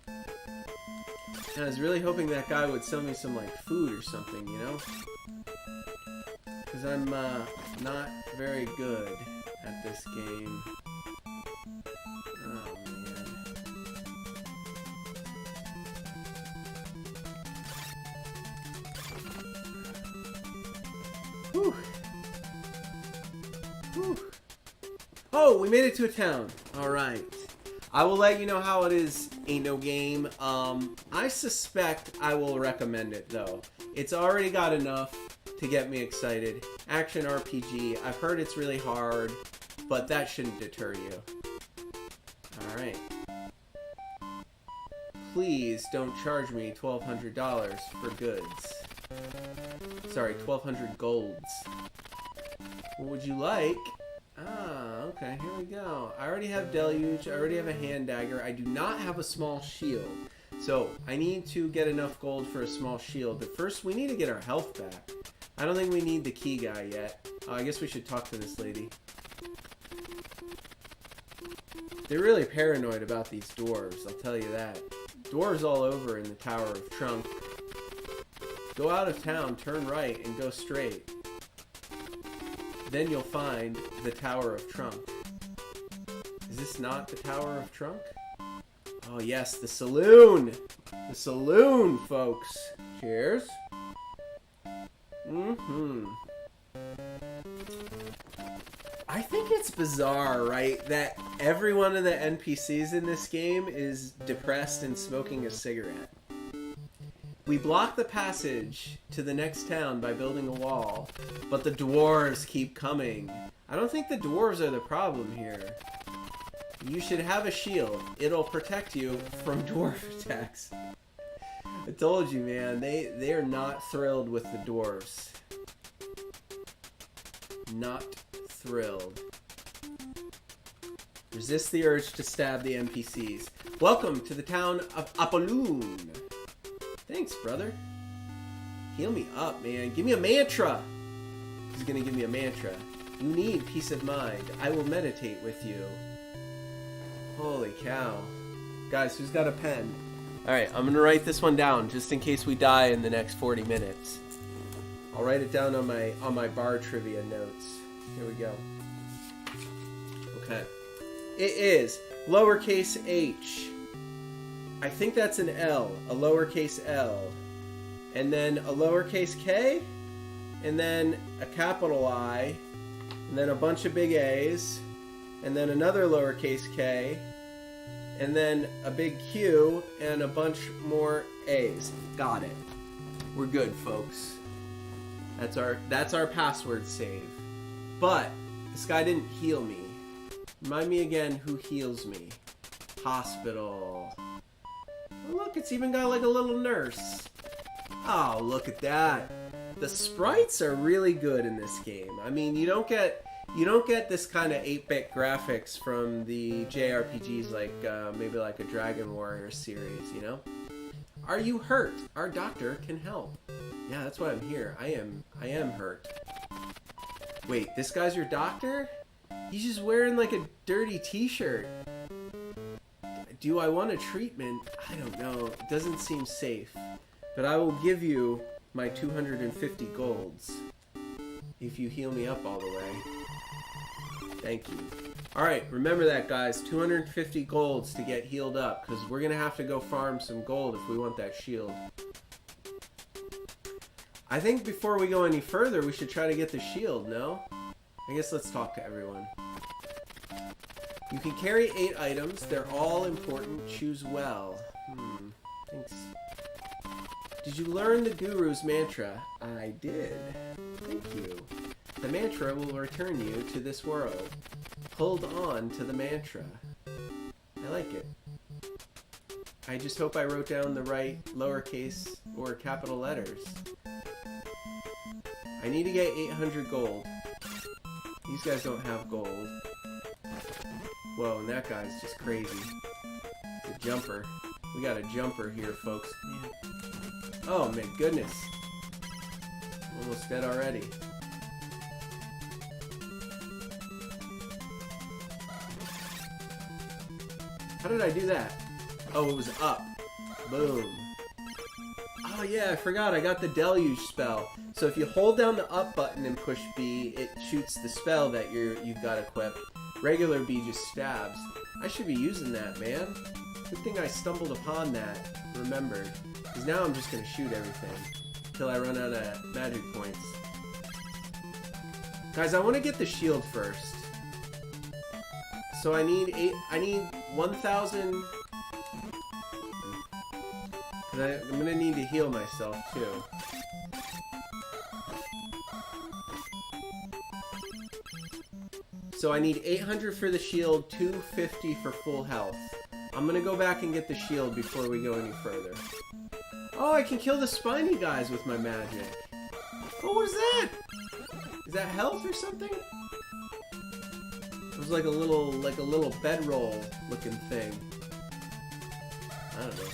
And I was really hoping that guy would sell me some, like, food or something, you know? Because I'm not very good at this game. Oh, man. Whew. Whew. Oh, we made it to a town. Alright. I will let you know how it is. Ain't no game. I suspect I will recommend it, though. It's already got enough to get me excited. Action RPG. I've heard it's really hard, but that shouldn't deter you. Alright. please don't charge me $1,200 for goods. Sorry, 1,200 golds. What would you like? Ah, okay, here we go. I already have Deluge, I already have a hand dagger. I do not have a small shield. So, I need to get enough gold for a small shield. But first, we need to get our health back. I don't think we need the key guy yet. I guess we should talk to this lady. They're really paranoid about these dwarves, I'll tell you that. Dwarves all over in the Tower of Trunk. Go out of town, turn right, and go straight. Then you'll find the Tower of Trunk. Is this not the Tower of Trunk? Oh yes, the saloon! The saloon, folks! Cheers. I think it's bizarre, right, that every one of the NPCs in this game is depressed and smoking a cigarette. We block the passage to the next town by building a wall, but the dwarves keep coming. I don't think the dwarves are the problem here. You should have a shield. It'll protect you from dwarf attacks. I told you, man, they are not thrilled with the dwarves. Not thrilled. Resist the urge to stab the NPCs. Welcome to the town of Apolloon. Thanks, brother. Heal me up, man. Give me a mantra. He's gonna give me a mantra. You need peace of mind. I will meditate with you. Holy cow. Guys, who's got a pen? Alright, I'm gonna write this one down just in case we die in the next 40 minutes. I'll write it down on my bar trivia notes. Here we go. Okay. It is lowercase h. I think that's an L, a lowercase L. And then a lowercase k, and then a capital I, and then a bunch of big A's, and then another lowercase k, and then a big Q, and a bunch more A's. Got it. We're good, folks. That's our password save. But this guy didn't heal me. Remind me again who heals me. Hospital. Oh, look, it's even got like a little nurse. Oh, look at that. The sprites are really good in this game. I mean, you don't get this kind of 8-bit graphics from the JRPGs like maybe like a Dragon Warrior series, you know? Are you hurt? Our doctor can help. Yeah, that's why I'm here. I am hurt. Wait, this guy's your doctor? He's just wearing like a dirty t-shirt. Do I want a treatment? I don't know. It doesn't seem safe. But I will give you my 250 golds if you heal me up all the way. Thank you. Alright, remember that, guys. 250 golds to get healed up, because we're going to have to go farm some gold if we want that shield. I think before we go any further, we should try to get the shield, no? I guess let's talk to everyone. You can carry 8 items. They're all important. Choose well. Thanks. Did you learn the Guru's mantra? I did. Thank you. The mantra will return you to this world. Hold on to the mantra. I like it. I just hope I wrote down the right lowercase or capital letters. I need to get 800 gold. These guys don't have gold. Whoa, and that guy's just crazy. It's a jumper. We got a jumper here, folks. Man. Oh, my goodness. Almost dead already. How did I do that? Oh, it was up. Boom. Oh yeah, I forgot. I got the deluge spell. So if you hold down the up button and push B, it shoots the spell that you've got equipped. Regular B just stabs. I should be using that, man. Good thing I stumbled upon that. Remembered. Because now I'm just going to shoot everything. Until I run out of magic points. Guys, I want to get the shield first. So I need 1,000... I'm going to need to heal myself, too. So I need 800 for the shield, 250 for full health. I'm gonna go back and get the shield before we go any further. Oh, I can kill the spiny guys with my magic. Oh, what is that? Is that health or something? It was like a little bedroll looking thing. I don't know.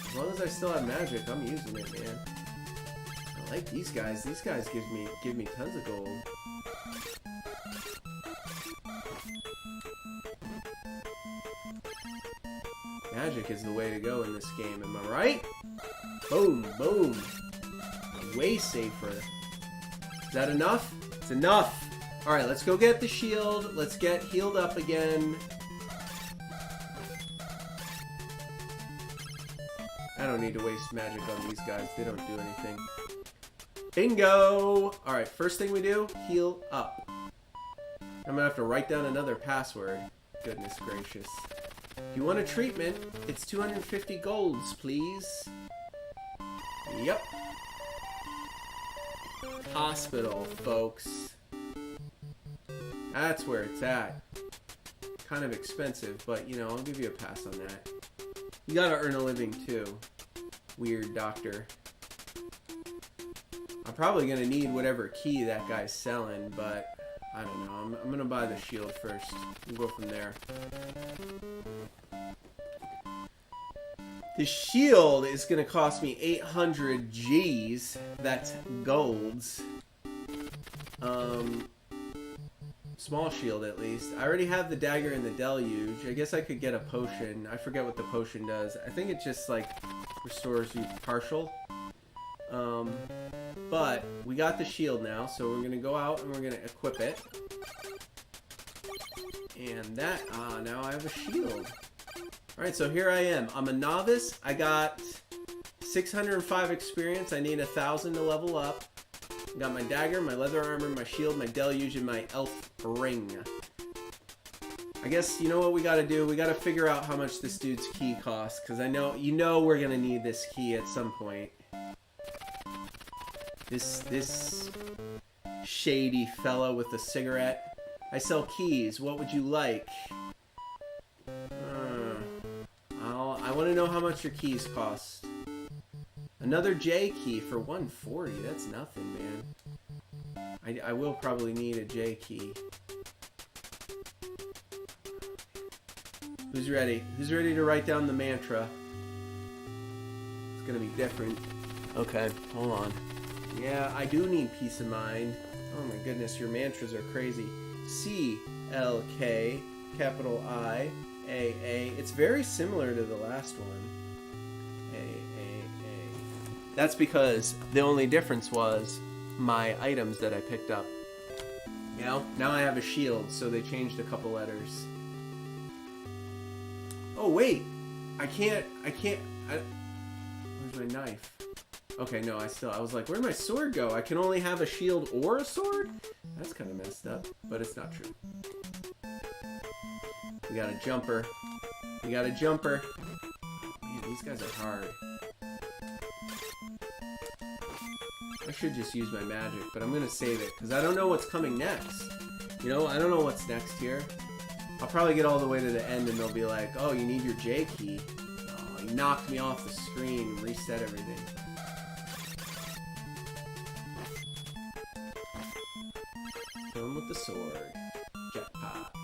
As long as I still have magic, I'm using it, man. I like these guys. These guys give me tons of gold. Magic is the way to go in this game, am I right? Boom, boom. Way safer. Is that enough? It's enough. Alright, let's go get the shield. Let's get healed up again. I don't need to waste magic on these guys. They don't do anything. Bingo! Alright, first thing we do, heal up. I'm gonna have to write down another password. Goodness gracious. If you want a treatment, it's 250 golds, please. Yep. Hospital, folks. That's where it's at. Kind of expensive, but, you know, I'll give you a pass on that. You gotta earn a living, too. Weird doctor. I'm probably gonna need whatever key that guy's selling, but I don't know. I'm gonna buy the shield first. We'll go from there. The shield is gonna cost me 800 G's. That's golds. Small shield at least. I already have the dagger and the deluge. I guess I could get a potion. I forget what the potion does. I think it just like restores you partial. But we got the shield now, so we're gonna go out and we're gonna equip it. And that, now I have a shield. Alright, so here I am. I'm a novice. I got 605 experience. I need 1,000 to level up. Got my dagger, my leather armor, my shield, my deluge, and my elf ring. I guess, you know what we gotta do? We gotta figure out how much this dude's key costs, because I know, you know we're gonna need this key at some point. This shady fella with a cigarette. I sell keys. What would you like? I want to know how much your keys cost. Another J key for 140. That's nothing, man. I will probably need a J key. Who's ready? Who's ready to write down the mantra? It's gonna be different. Okay, hold on. Yeah, I do need peace of mind. Oh my goodness, your mantras are crazy. C-L-K, capital I-A-A. It's very similar to the last one. A-A-A. That's because the only difference was my items that I picked up. You know, now I have a shield, so they changed a couple letters. Oh wait, I can't, where's my knife? Okay, no, I was like, where'd my sword go? I can only have a shield or a sword? That's kind of messed up, but it's not true. We got a jumper. We got a jumper. Man, these guys are hard. I should just use my magic, but I'm going to save it, because I don't know what's coming next. You know, I don't know what's next here. I'll probably get all the way to the end, and they'll be like, oh, you need your J key. Oh, he knocked me off the screen and reset everything. Kill him with the sword. Jackpot.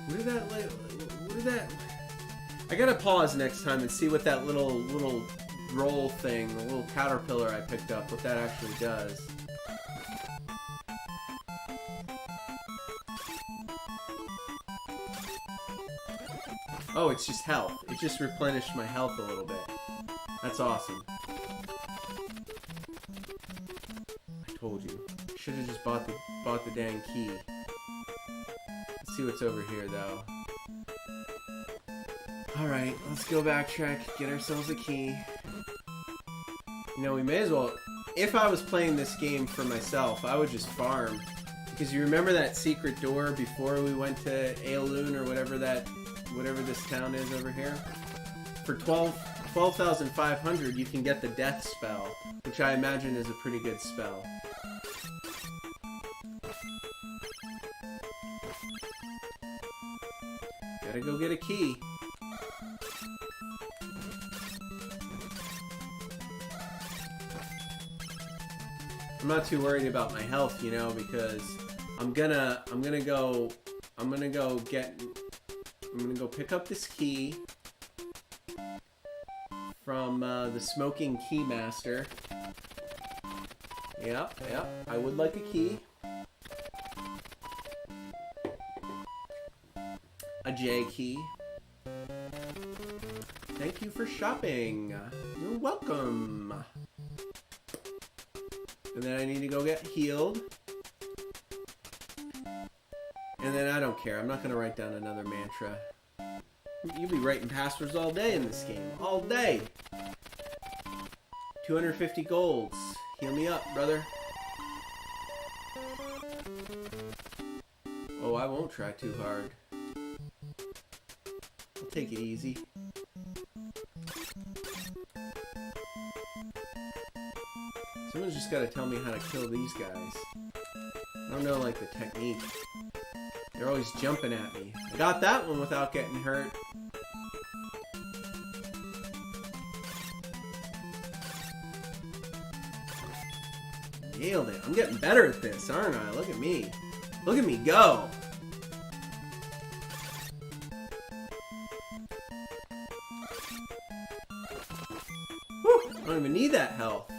What did that... I gotta pause next time and see what that little roll thing, the little caterpillar I picked up, what that actually does. Oh, it's just health. It just replenished my health a little bit. That's awesome. I told you. Should have just bought the dang key. Let's see what's over here, though. Alright, let's go backtrack, get ourselves a key. You know, we may as well... If I was playing this game for myself, I would just farm. Because you remember that secret door before we went to Eolis or whatever this town is over here? For 12 12,500, you can get the death spell, which I imagine is a pretty good spell. Gotta go get a key. I'm not too worried about my health, you know, because I'm gonna go pick up this key from the Smoking Key Master. Yep, I would like a key. A J key. Thank you for shopping. You're welcome. And then I need to go get healed. And then I don't care. I'm not going to write down another mantra. You'll be writing passwords all day in this game. All day. 250 golds. Heal me up, brother. Oh, I won't try too hard. I'll take it easy. Someone's just got to tell me how to kill these guys. I don't know, like, the technique. They're always jumping at me. I got that one without getting hurt. Nailed it. I'm getting better at this, aren't I? Look at me. Look at me go. Whew, I don't even need that health.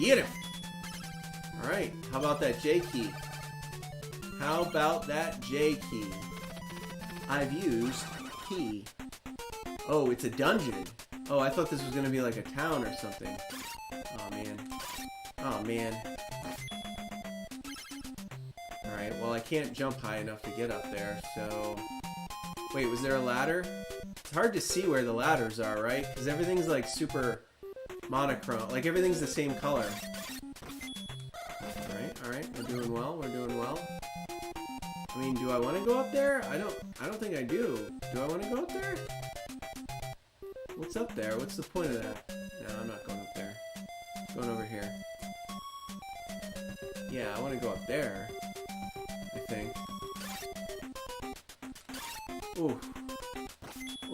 Get him! Alright, how about that J key? How about that J key? I've used key. Oh, it's a dungeon. Oh, I thought this was gonna be like a town or something. Oh, man. Oh, man. Alright, well, I can't jump high enough to get up there, so... Wait, was there a ladder? It's hard to see where the ladders are, right? Because everything's like super monochrome. Like everything's the same color. Alright, we're doing well, we're doing well. I mean, do I want to go up there? I don't think I do. Do I want to go up there? What's up there? What's the point of that? No, I'm not going up there. I'm going over here. Yeah, I want to go up there. I think. Ooh.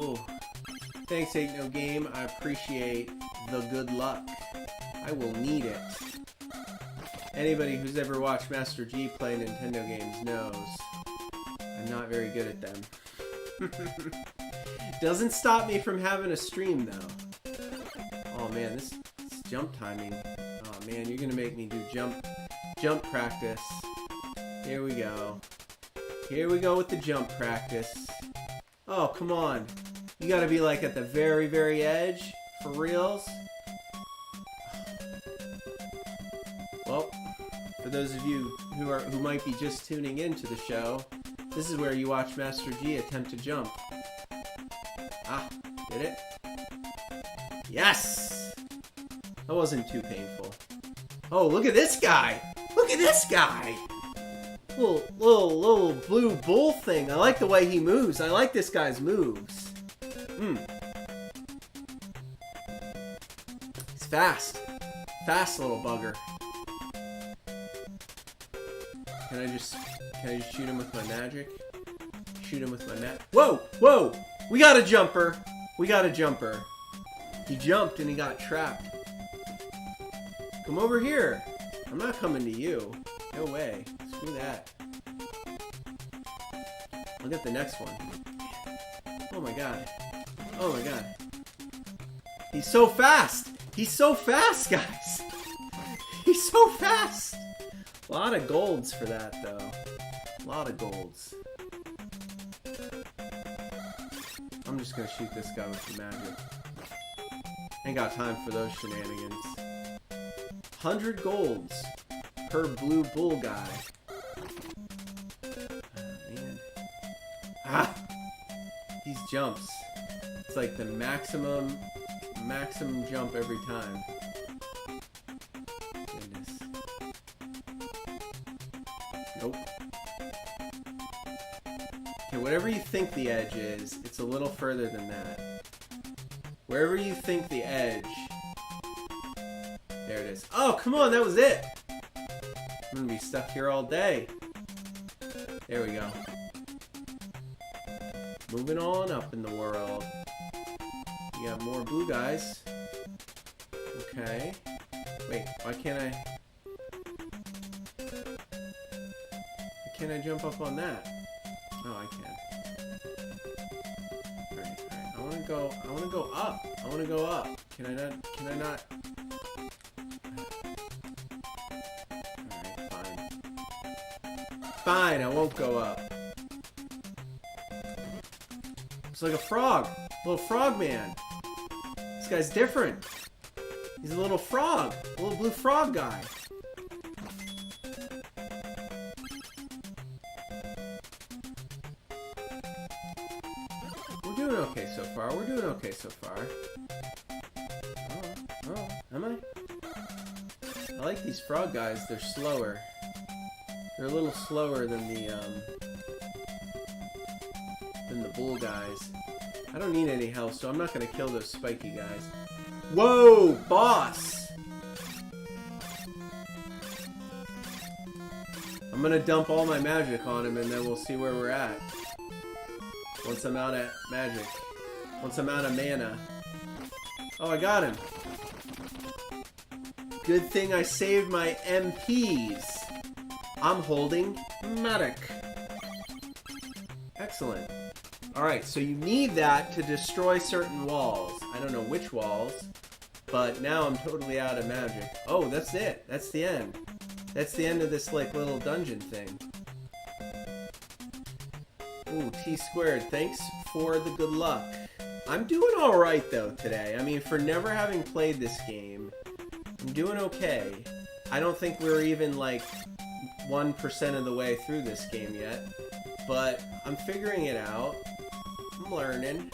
Ooh. Thanks, Ain't No Game. I appreciate the good luck. I will need it. Anybody who's ever watched Master G play Nintendo games knows I'm not very good at them. Doesn't stop me from having a stream, though. Oh, man, this jump timing. Oh, man, you're gonna make me do jump practice. Here we go. Here we go with the jump practice. Oh, come on. You gotta be, like, at the very, very edge? For reals? Well, for those of you who might be just tuning into the show, this is where you watch Master G attempt to jump. Ah, did it? Yes! That wasn't too painful. Oh, look at this guy! Look at this guy! Little blue bull thing. I like the way he moves. I like this guy's moves. He's fast. Fast little bugger. Can I just shoot him with my magic? Shoot him with my net. Whoa! Whoa! We got a jumper! We got a jumper. He jumped and he got trapped. Come over here. I'm not coming to you. No way. Screw that. I'll get the next one. Oh my god. Oh my god. He's so fast! He's so fast, guys! He's so fast! A lot of golds for that, though. A lot of golds. I'm just gonna shoot this guy with the magic. Ain't got time for those shenanigans. 100 golds per blue bull guy. Oh, man. Ah! These jumps. It's like the maximum jump every time. Goodness. Nope. whatever you think the edge is, it's a little further than that. Wherever you think the edge... There it is. Oh, come on, that was it! I'm gonna be stuck here all day. There we go. Moving on up in the world. You got more blue guys. Okay. Wait, why can't I... Why can't I jump up on that? Oh, I can. Alright, alright. I wanna go up. I wanna go up. Can I not? Alright, fine. Fine, I won't go up. It's like a frog. A little frog man. This guy's different. He's a little frog. A little blue frog guy. We're doing okay so far. We're doing okay so far. Oh, am I? I like these frog guys. They're slower. They're a little slower than the bull guys. I don't need any health, so I'm not gonna kill those spiky guys. Whoa, boss! I'm gonna dump all my magic on him, and then we'll see where we're at. Once I'm out of magic. Once I'm out of mana. Oh, I got him. Good thing I saved my MPs. I'm holding medic. Excellent. Alright, so you need that to destroy certain walls. I don't know which walls, but now I'm totally out of magic. Oh, that's it. That's the end. That's the end of this, like, little dungeon thing. Ooh, T squared. Thanks for the good luck. I'm doing alright, though, today. I mean, for never having played this game, I'm doing okay. I don't think we're even, like, 1% of the way through this game yet, but I'm figuring it out. I'm learning.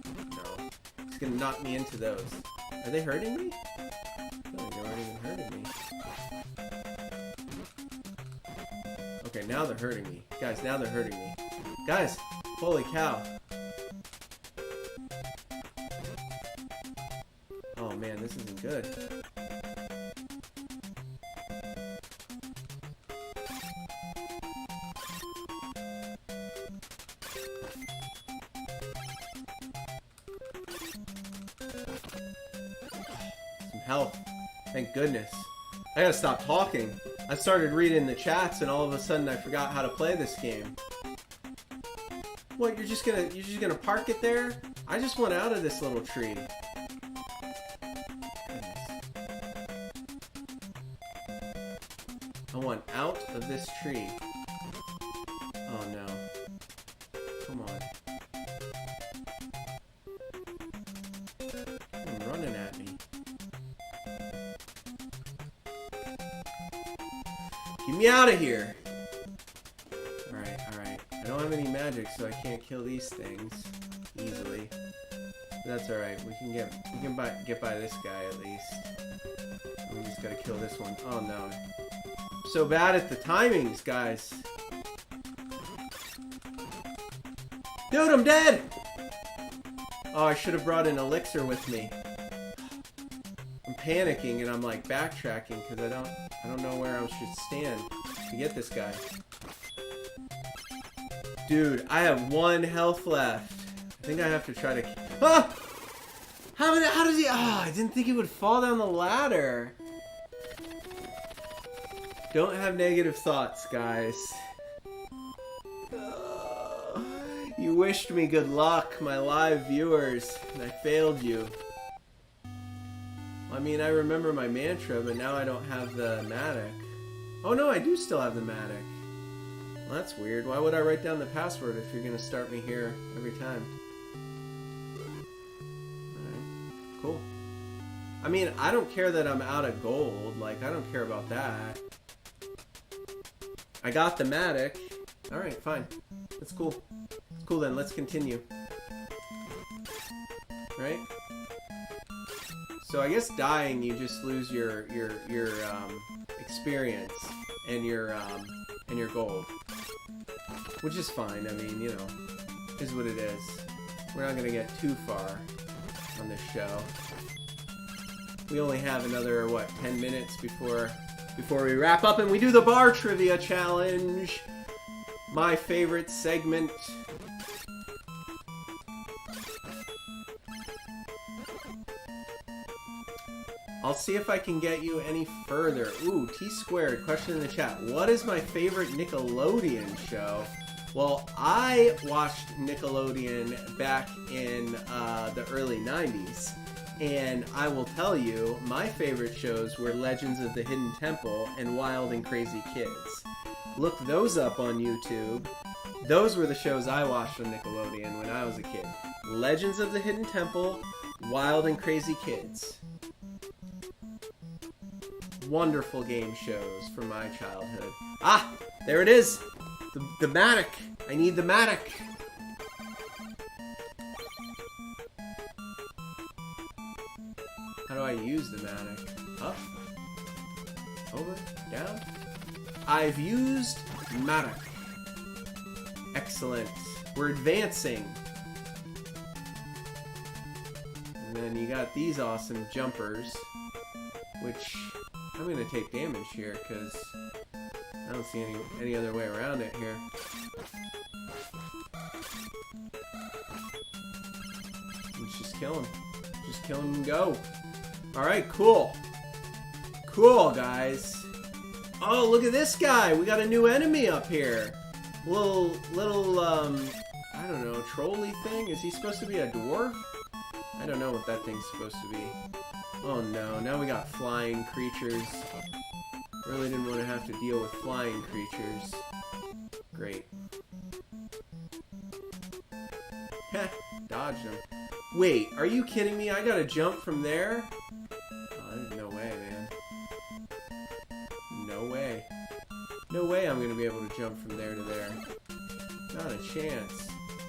No. It's gonna knock me into those. Are they hurting me? No, they aren't even hurting me. Okay, now they're hurting me. Guys, now they're hurting me. Guys! Holy cow. Oh man, this isn't good. Health. Thank goodness. I gotta stop talking. I started reading the chats and all of a sudden I forgot how to play this game. What, you're just gonna park it there? I just want out of this little tree. I want out of this tree. Oh no. Come on. I'm running at me. Get me out of here! Alright, alright. I don't have any magic, so I can't kill these things easily. But that's alright. We can get by this guy at least. We just gotta kill this one. Oh no. I'm so bad at the timings, guys. Dude, I'm dead! Oh, I should have brought an elixir with me. I'm panicking and I'm like backtracking because I don't know where I should stand to get this guy. Dude, I have 1 health left. I think I have to try to... Ah! How does he... Ah, I didn't think he would fall down the ladder. Don't have negative thoughts, guys. You wished me good luck, my live viewers, and I failed you. I mean, I remember my mantra, but now I don't have the matic. Oh no, I do still have the matic. Well, that's weird. Why would I write down the password if you're going to start me here every time? Alright, cool. I mean, I don't care that I'm out of gold. Like, I don't care about that. I got the matic. Alright, fine. That's cool. It's cool then, let's continue. Right? So I guess dying, you just lose your experience and your gold. Which is fine. I mean, you know, is what it is. We're not going to get too far on this show. We only have another, what, 10 minutes before we wrap up and we do the bar trivia challenge. My favorite segment. I'll see if I can get you any further. Ooh, T-Squared, question in the chat. What is my favorite Nickelodeon show? Well, I watched Nickelodeon back in the early 90s. And I will tell you, my favorite shows were Legends of the Hidden Temple and Wild and Crazy Kids. Look those up on YouTube. Those were the shows I watched on Nickelodeon when I was a kid. Legends of the Hidden Temple, Wild and Crazy Kids. Wonderful game shows from my childhood. Ah, there it is. The Matic. I need the Matic. How do I use the Matic? Up? Over? Down? I've used Matic. Excellent. We're advancing. And then you got these awesome jumpers, which I'm going to take damage here because I don't see any other way around it here. Let's just kill him. Just kill him and go. Alright, cool. Cool, guys. Oh, look at this guy. We got a new enemy up here. Little, I don't know, trolley thing? Is he supposed to be a dwarf? I don't know what that thing's supposed to be. Oh no, now we got flying creatures. Really didn't want to have to deal with flying creatures. Great. Heh, dodged him. Wait, are you kidding me? I gotta jump from there? Oh, there's no way, man. No way. No way I'm gonna be able to jump from there to there. Not a chance.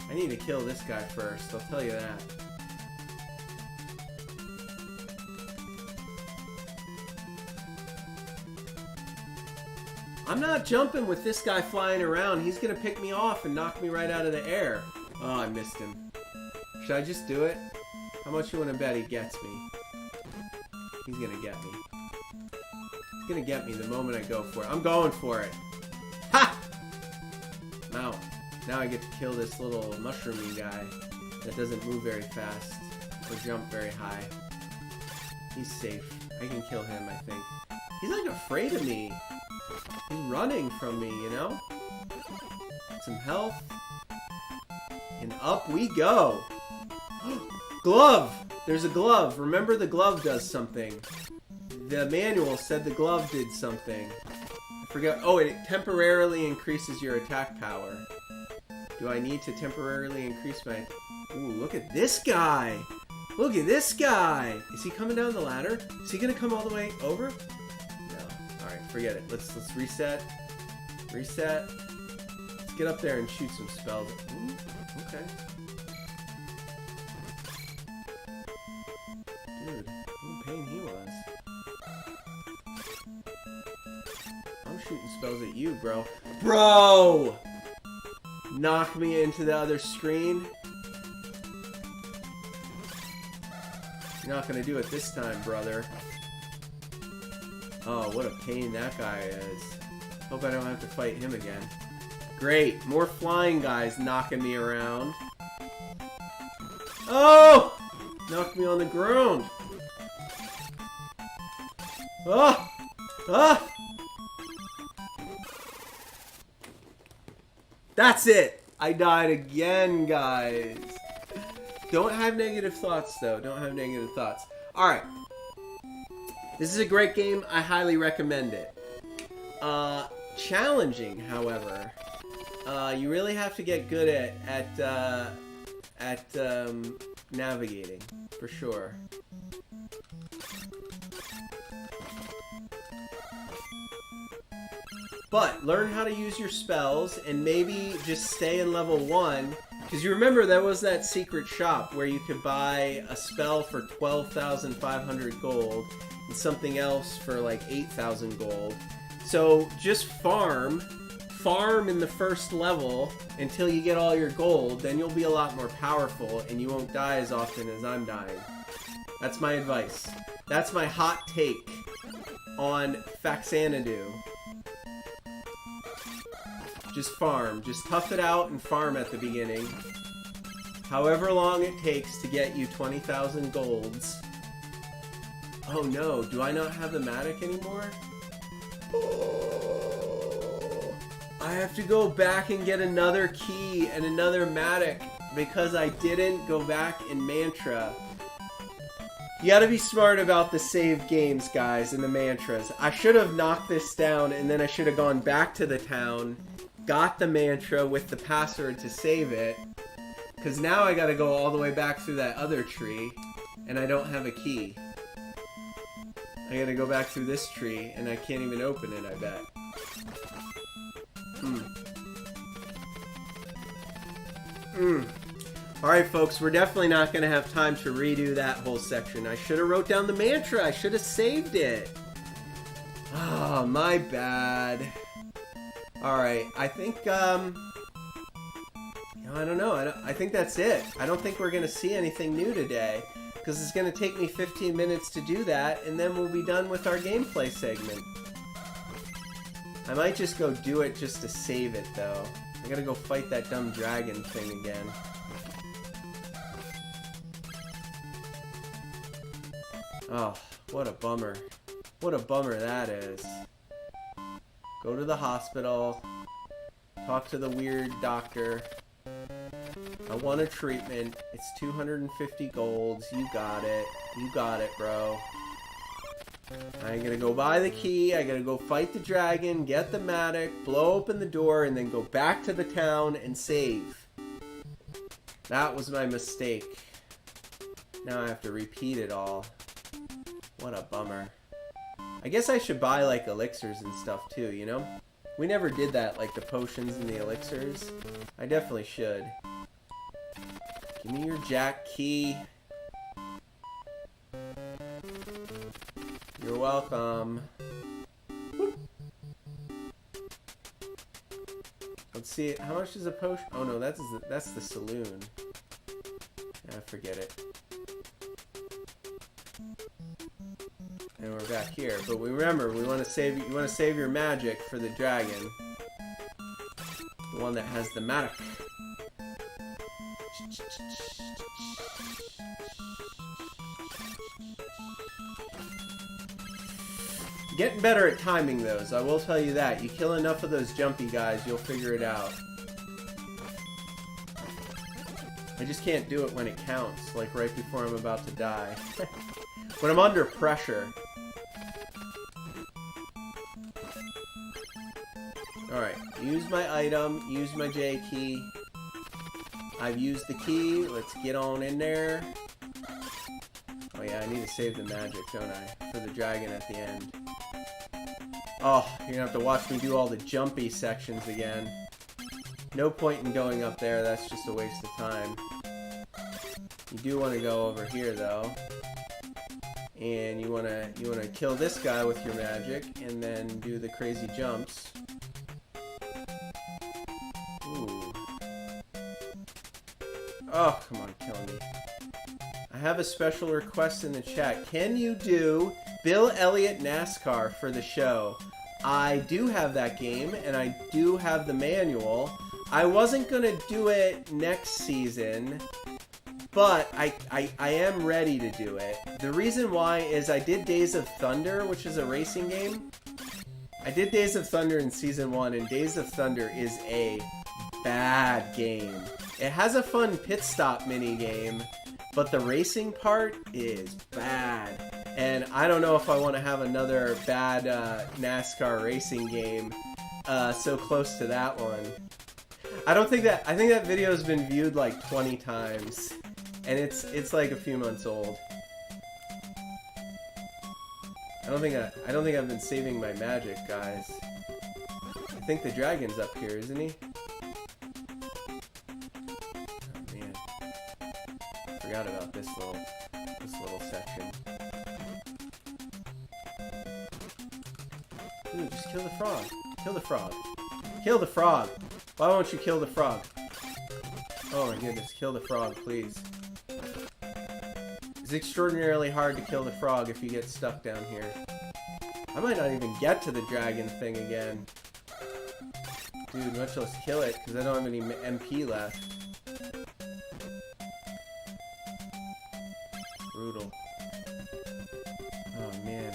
I need to kill this guy first, I'll tell you that. I'm not jumping with this guy flying around. He's gonna pick me off and knock me right out of the air. Oh, I missed him. Should I just do it? How much you want to bet he gets me? He's gonna get me. He's gonna get me the moment I go for it. I'm going for it. Ha! Now I get to kill this little mushroomy guy that doesn't move very fast or jump very high. He's safe. I can kill him, I think. He's like afraid of me. He's running from me, you know? Some health. And up we go. Glove! There's a glove. Remember, the glove does something. The manual said the glove did something. I forgot. Oh, it temporarily increases your attack power. Do I need to temporarily increase my... Ooh, look at this guy! Look at this guy! Is he coming down the ladder? Is he gonna come all the way over? Alright, forget it. Let's reset. Reset. Let's get up there and shoot some spells. Ooh, okay. Dude, what a pain he was. I'm shooting spells at you, bro. Bro! Knock me into the other screen. You're not gonna do it this time, brother. Oh, what a pain that guy is. Hope I don't have to fight him again. Great. More flying guys knocking me around. Oh! Knocked me on the ground. Ah! Ah! That's it! I died again, guys. Don't have negative thoughts, though. Don't have negative thoughts. Alright. This is a great game. I highly recommend it. Challenging, however. You really have to get good at navigating, for sure. But learn how to use your spells and maybe just stay in level 1. Because you remember there was that secret shop where you could buy a spell for 12,500 gold and something else for like 8,000 gold. So just farm farm in the first level until you get all your gold, then you'll be a lot more powerful and you won't die as often as I'm dying. That's my advice. That's my hot take on Faxanadu. Just farm. Just tough it out and farm at the beginning. However long it takes to get you 20,000 golds. Oh no, do I not have the Matic anymore? Oh, I have to go back and get another key and another Matic because I didn't go back in Mantra. You gotta be smart about the save games, guys, and the mantras. I should have knocked this down and then I should have gone back to the town, got the mantra with the password to save it, because now I gotta go all the way back through that other tree and I don't have a key. I gotta go back through this tree and I can't even open it, I bet. Alright folks, we're definitely not going to have time to redo that whole section. I should have wrote down the mantra. I should have saved it. Oh, my bad. Alright, I think, I don't know. I think that's it. I don't think we're going to see anything new today, because it's going to take me 15 minutes to do that, and then we'll be done with our gameplay segment. I might just go do it just to save it, though. I gotta go fight that dumb dragon thing again. Oh, what a bummer. What a bummer that is. Go to the hospital. Talk to the weird doctor. I want a treatment. It's 250 golds. You got it. You got it, bro. I gotta go buy the key. I gotta go fight the dragon, get the Matic, blow open the door, and then go back to the town and save. That was my mistake. Now I have to repeat it all. What a bummer. I guess I should buy, like, elixirs and stuff, too, you know? We never did that, like, the potions and the elixirs. I definitely should. Give me your jack key. You're welcome. Whoop. Let's see, how much is a potion? Oh, no, that's the saloon. Ah, forget it. And we're back here, but we remember we want to save. You want to save your magic for the dragon, the one that has the Matic. Getting better at timing those. I will tell you that. You kill enough of those jumpy guys, you'll figure it out. I just can't do it when it counts, like right before I'm about to die. When I'm under pressure. Alright, use my item, use my J key. I've used the key, let's get on in there. Oh yeah, I need to save the magic, don't I? For the dragon at the end. Oh, you're gonna have to watch me do all the jumpy sections again. No point in going up there, that's just a waste of time. You do want to go over here though. And you wanna kill this guy with your magic, and then do the crazy jumps. Ooh. Oh, come on, kill me. I have a special request in the chat. Can you do Bill Elliott NASCAR for the show? I do have that game, and I do have the manual. I wasn't gonna do it next season, but I am ready to do it. The reason why is I did Days of Thunder, which is a racing game. I did Days of Thunder in Season 1, and Days of Thunder is a bad game. It has a fun pit stop mini game, but the racing part is bad. And I don't know if I want to have another bad NASCAR racing game so close to that one. I think that video has been viewed like 20 times. And it's like a few months old. I don't think I've been saving my magic, guys. I think the dragon's up here, isn't he? Oh man. Forgot about this little section. Ooh, just kill the frog. Kill the frog. Kill the frog. Why won't you kill the frog? Oh my goodness, kill the frog, please. It's extraordinarily hard to kill the frog if you get stuck down here. I might not even get to the dragon thing again. Dude, much less kill it, because I don't have any MP left. Brutal. Oh man.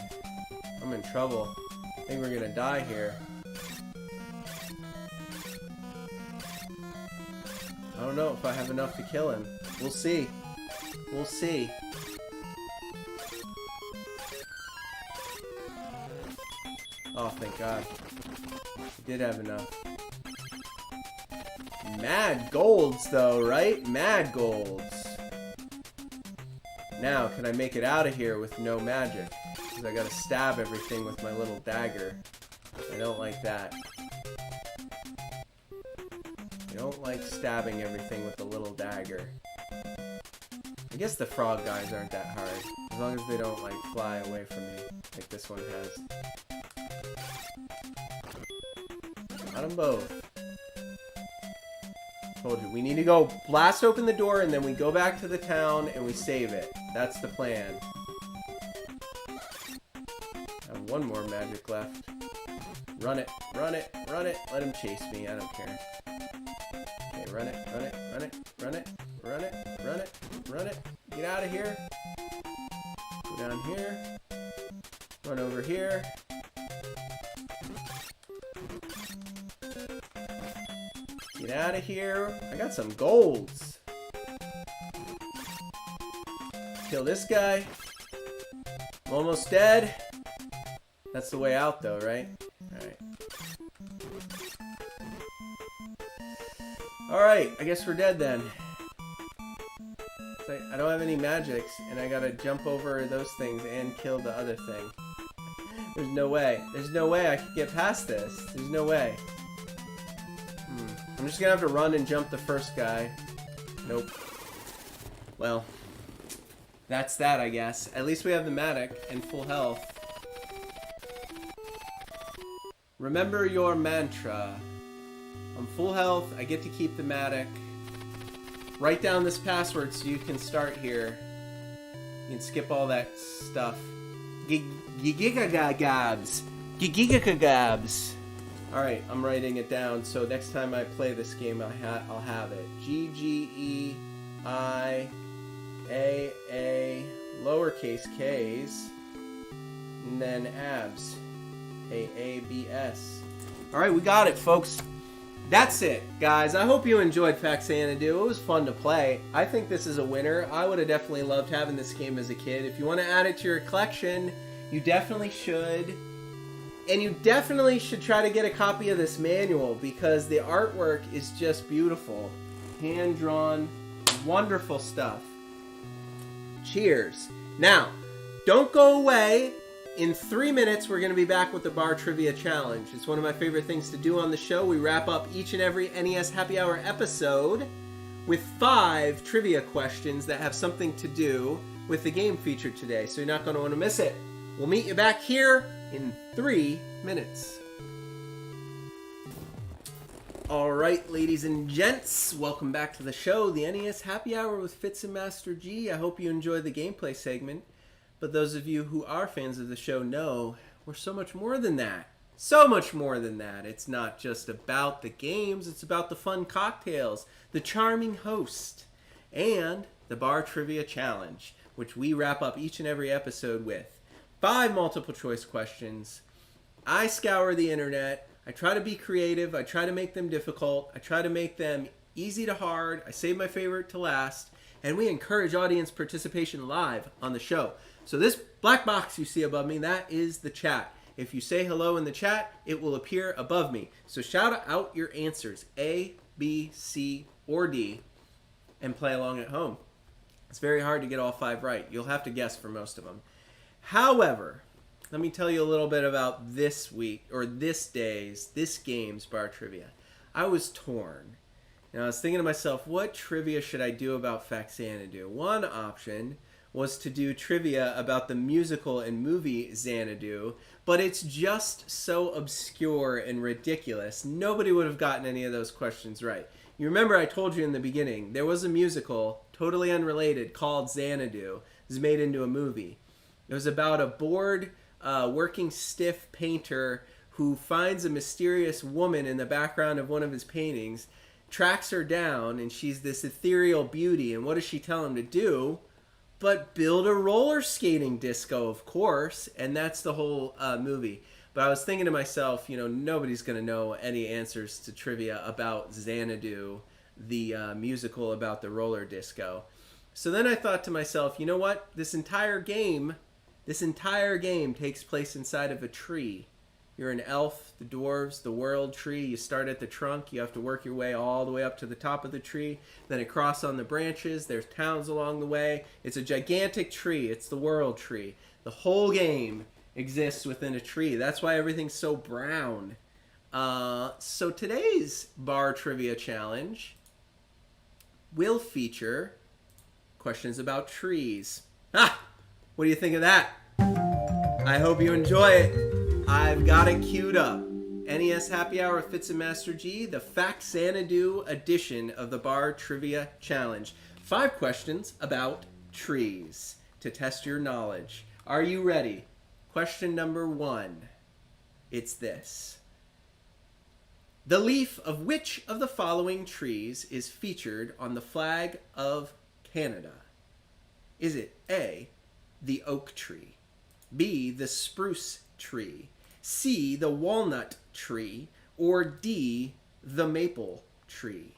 I'm in trouble. I think we're gonna die here. I don't know if I have enough to kill him. We'll see. We'll see. Oh, thank God. I did have enough. Mad golds, though, right? Mad golds. Now, can I make it out of here with no magic? Because I gotta stab everything with my little dagger. I don't like that. I don't like stabbing everything with a little dagger. I guess the frog guys aren't that hard. As long as they don't, like, fly away from me. Like this one has. Got them both. Told you, we need to go blast open the door and then we go back to the town and we save it. That's the plan. I have one more magic left. Run it, run it, run it. Let him chase me, I don't care. Okay, run it, run it, run it, run it, run it, run it, run it. Get out of here. Go down here. Run over here. Get out of here. I got some golds. Kill this guy. I'm almost dead. That's the way out though, right? Alright. Alright, I guess we're dead then. I don't have any magics, and I gotta jump over those things and kill the other thing. There's no way. There's no way I could get past this. There's no way. I'm just gonna have to run and jump the first guy. Nope. Well, that's that, I guess. At least we have the Matic and full health. Remember your mantra. I'm full health. I get to keep the Matic. Write down this password so you can start here. You can skip all that stuff. Gigigagabs. Gigigagabs. Alright, I'm writing it down, so next time I play this game, I'll have it. G-G-E-I-A-A, lowercase k's, and then abs. A-A-B-S. Alright, we got it, folks. That's it, guys. I hope you enjoyed Faxanadu. It was fun to play. I think this is a winner. I would have definitely loved having this game as a kid. If you want to add it to your collection, you definitely should. And you definitely should try to get a copy of this manual because the artwork is just beautiful. Hand-drawn, wonderful stuff. Cheers. Now, don't go away. In 3 minutes, we're going to be back with the Bar Trivia Challenge. It's one of my favorite things to do on the show. We wrap up each and every NES Happy Hour episode with 5 trivia questions that have something to do with the game featured today. So you're not going to want to miss it. We'll meet you back here in 3 minutes. Alright, ladies and gents, welcome back to the show, the NES Happy Hour with Fitz and Master G. I hope you enjoyed the gameplay segment, but those of you who are fans of the show know we're so much more than that. So much more than that. It's not just about the games, it's about the fun cocktails, the charming host, and the Bar Trivia Challenge, which we wrap up each and every episode with 5 multiple choice questions. I scour the internet. I try to be creative. I try to make them difficult. I try to make them easy to hard. I save my favorite to last. And we encourage audience participation live on the show. So this black box you see above me, that is the chat. If you say hello in the chat, it will appear above me. So shout out your answers, A, B, C, or D, and play along at home. It's very hard to get all 5 right. You'll have to guess for most of them. However, let me tell you a little bit about this week, or this game's Bar Trivia. I was torn. And I was thinking to myself, what trivia should I do about Faxanadu? One option was to do trivia about the musical and movie Xanadu, but it's just so obscure and ridiculous. Nobody would have gotten any of those questions right. You remember I told you in the beginning, there was a musical, totally unrelated, called Xanadu. It was made into a movie. It was about a bored, working stiff painter who finds a mysterious woman in the background of one of his paintings, tracks her down, and she's this ethereal beauty. And what does she tell him to do? But build a roller skating disco, of course. And that's the whole movie. But I was thinking to myself, you know, nobody's going to know any answers to trivia about Xanadu, the musical about the roller disco. So then I thought to myself, you know what? This entire game takes place inside of a tree. You're an elf, the dwarves, the world tree. You start at the trunk. You have to work your way all the way up to the top of the tree. Then across on the branches. There's towns along the way. It's a gigantic tree. It's the world tree. The whole game exists within a tree. That's why everything's so brown. So today's bar trivia challenge will feature questions about trees. What do you think of that? I hope you enjoy it. I've got it queued up. NES Happy Hour with Fitz and Master G, the Faxanadu edition of the Bar Trivia Challenge. 5 questions about trees to test your knowledge. Are you ready? Question number 1. It's this. The leaf of which of the following trees is featured on the flag of Canada? Is it A, the oak tree, B, the spruce tree, C, the walnut tree, or D, the maple tree?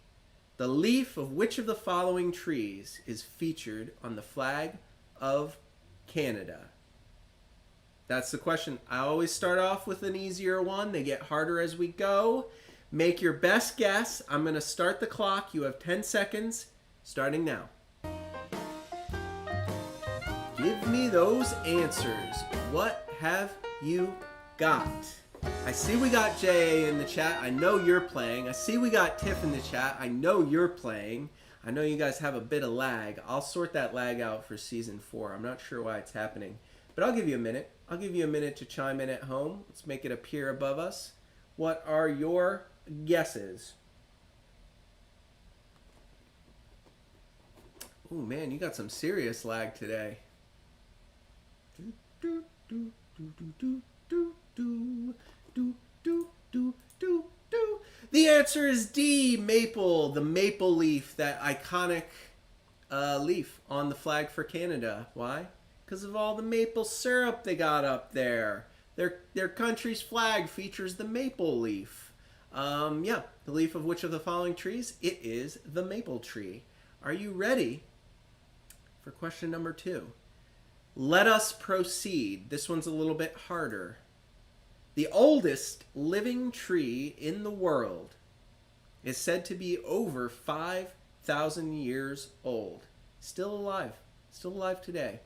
The leaf of which of the following trees is featured on the flag of Canada? That's the question. I always start off with an easier one. They get harder as we go. Make your best guess. I'm going to start the clock. You have 10 seconds, starting now. Give me those answers. What have you got? I see we got J.A. in the chat. I know you're playing. I see we got Tiff in the chat. I know you're playing. I know you guys have a bit of lag. I'll sort that lag out for season 4. I'm not sure why it's happening, but I'll give you a minute. I'll give you a minute to chime in at home. Let's make it appear above us. What are your guesses? Oh man, you got some serious lag today. The answer is D, maple. The maple leaf, that iconic leaf on the flag for Canada. Why? Because of all the maple syrup they got up there. Their country's flag features the maple leaf. Yeah, the leaf of which of the following trees? It is the maple tree. Are you ready for question number 2? Let us proceed. This one's a little bit harder. The oldest living tree in the world is said to be over 5,000 years old. Still alive today.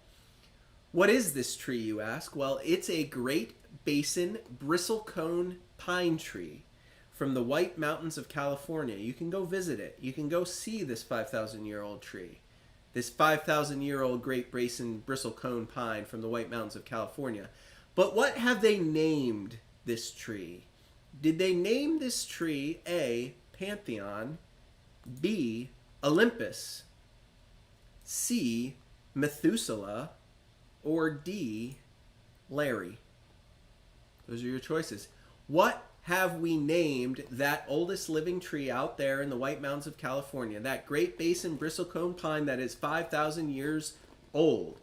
What is this tree, you ask? Well, it's a Great Basin bristlecone pine tree from the White Mountains of California. You can go visit it. You can go see this 5,000-year-old tree. This 5,000-year-old Great Basin bristlecone pine from the White Mountains of California. But what have they named this tree? Did they name this tree A, Pantheon, B, Olympus, C, Methuselah, or D, Larry? Those are your choices. What have we named that oldest living tree out there in the White Mountains of California? That Great Basin bristlecone pine that is 5,000 years old.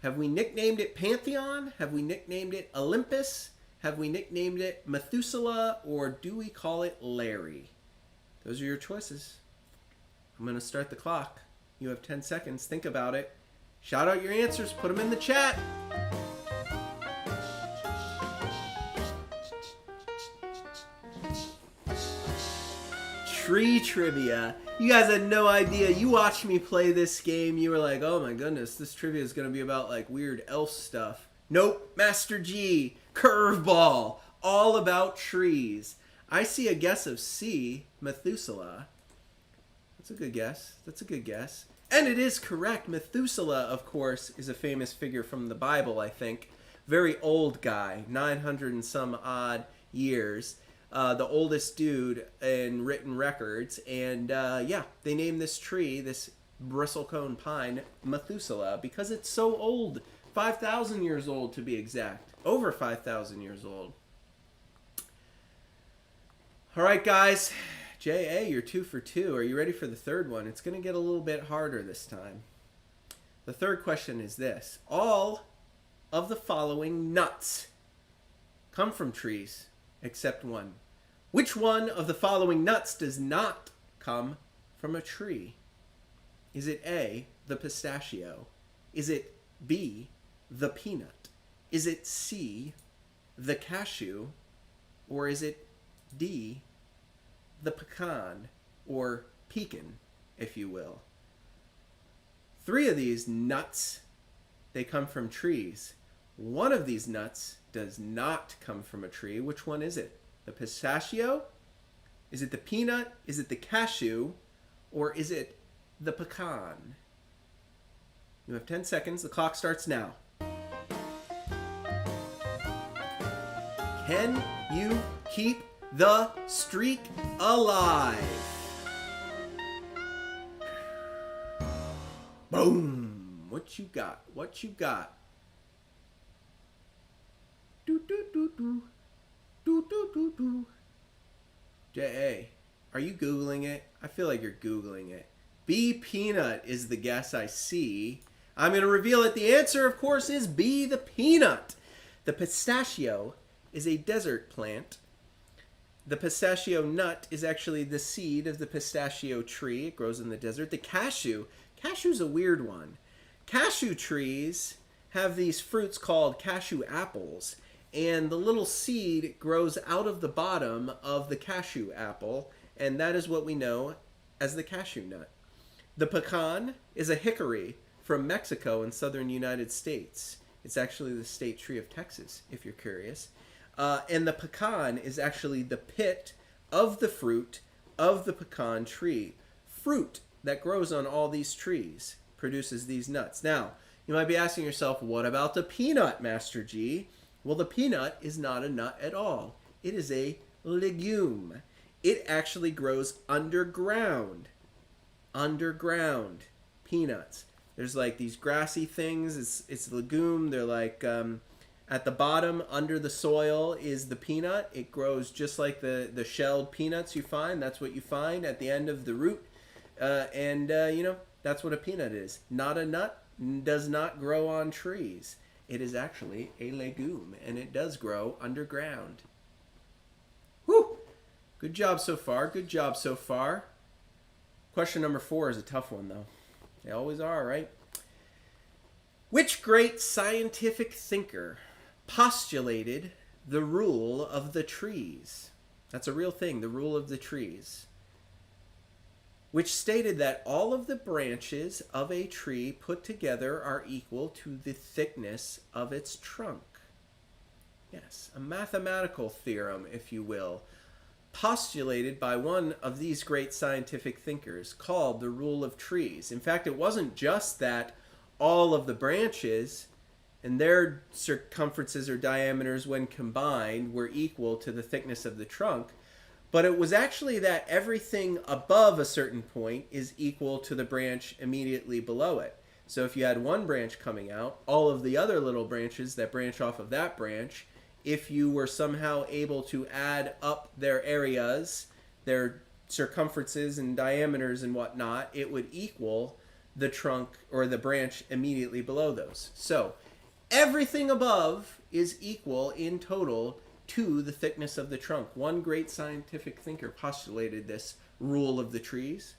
Have we nicknamed it Pantheon? Have we nicknamed it Olympus? Have we nicknamed it Methuselah? Or do we call it Larry? Those are your choices. I'm going to start the clock. You have 10 seconds. Think about it. Shout out your answers. Put them in the chat. Tree trivia. You guys had no idea. You watched me play this game. You were like, oh my goodness, this trivia is going to be about like weird elf stuff. Nope. Master G. Curveball. All about trees. I see a guess of C, Methuselah. That's a good guess. That's a good guess. And it is correct. Methuselah, of course, is a famous figure from the Bible, I think. Very old guy, 900 and some odd years. The oldest dude in written records. And yeah, they named this tree, this bristlecone pine, Methuselah, because it's so old. 5,000 years old, to be exact. Over 5,000 years old. All right, guys. J.A., you're 2 for 2. Are you ready for the third one? It's going to get a little bit harder this time. The third question is this. All of the following nuts come from trees except one. Which one of the following nuts does not come from a tree? Is it A, the pistachio? Is it B, the peanut? Is it C, the cashew? Or is it D, the pecan, or pecan, if you will? 3 of these nuts, they come from trees. 1 of these nuts does not come from a tree. Which one is it? The pistachio? Is it the peanut? Is it the cashew? Or is it the pecan? You have 10 seconds. The clock starts now. Can you keep the streak alive? Boom! What you got? What you got? Do do do do. Do do do do. J.A., are you Googling it? I feel like you're Googling it. B, peanut is the guess I see. I'm going to reveal it. The answer, of course, is B, the peanut. The pistachio is a desert plant. The pistachio nut is actually the seed of the pistachio tree. It grows in the desert. The cashew's a weird one. Cashew trees have these fruits called cashew apples, and the little seed grows out of the bottom of the cashew apple, and that is what we know as the cashew nut. The pecan is a hickory from Mexico and southern United States. It's actually the state tree of Texas, if you're curious. And the pecan is actually the pit of the fruit of the pecan tree. Fruit that grows on all these trees produces these nuts. Now, you might be asking yourself, what about the peanut, Master G? Well, the peanut is not a nut at all. It is a legume. It actually grows underground. Underground. Peanuts. There's like these grassy things. It's a legume. They're like... at the bottom, under the soil, is the peanut. It grows just like the shelled peanuts you find. That's what you find at the end of the root. You know, that's what a peanut is. Not a nut, does not grow on trees. It is actually a legume, and it does grow underground. Whew! Good job so far. Good job so far. Question number 4 is a tough one, though. They always are, right? Which great scientific thinker postulated the rule of the trees? That's a real thing, the rule of the trees. Which stated that all of the branches of a tree put together are equal to the thickness of its trunk. Yes, a mathematical theorem, if you will, postulated by one of these great scientific thinkers called the rule of trees. In fact, it wasn't just that all of the branches and their circumferences or diameters when combined were equal to the thickness of the trunk, but it was actually that everything above a certain point is equal to the branch immediately below it. So if you had one branch coming out, all of the other little branches that branch off of that branch, if you were somehow able to add up their areas, their circumferences and diameters and whatnot, it would equal the trunk or the branch immediately below those. So everything above is equal in total to the thickness of the trunk. One great scientific thinker postulated this rule of the trees.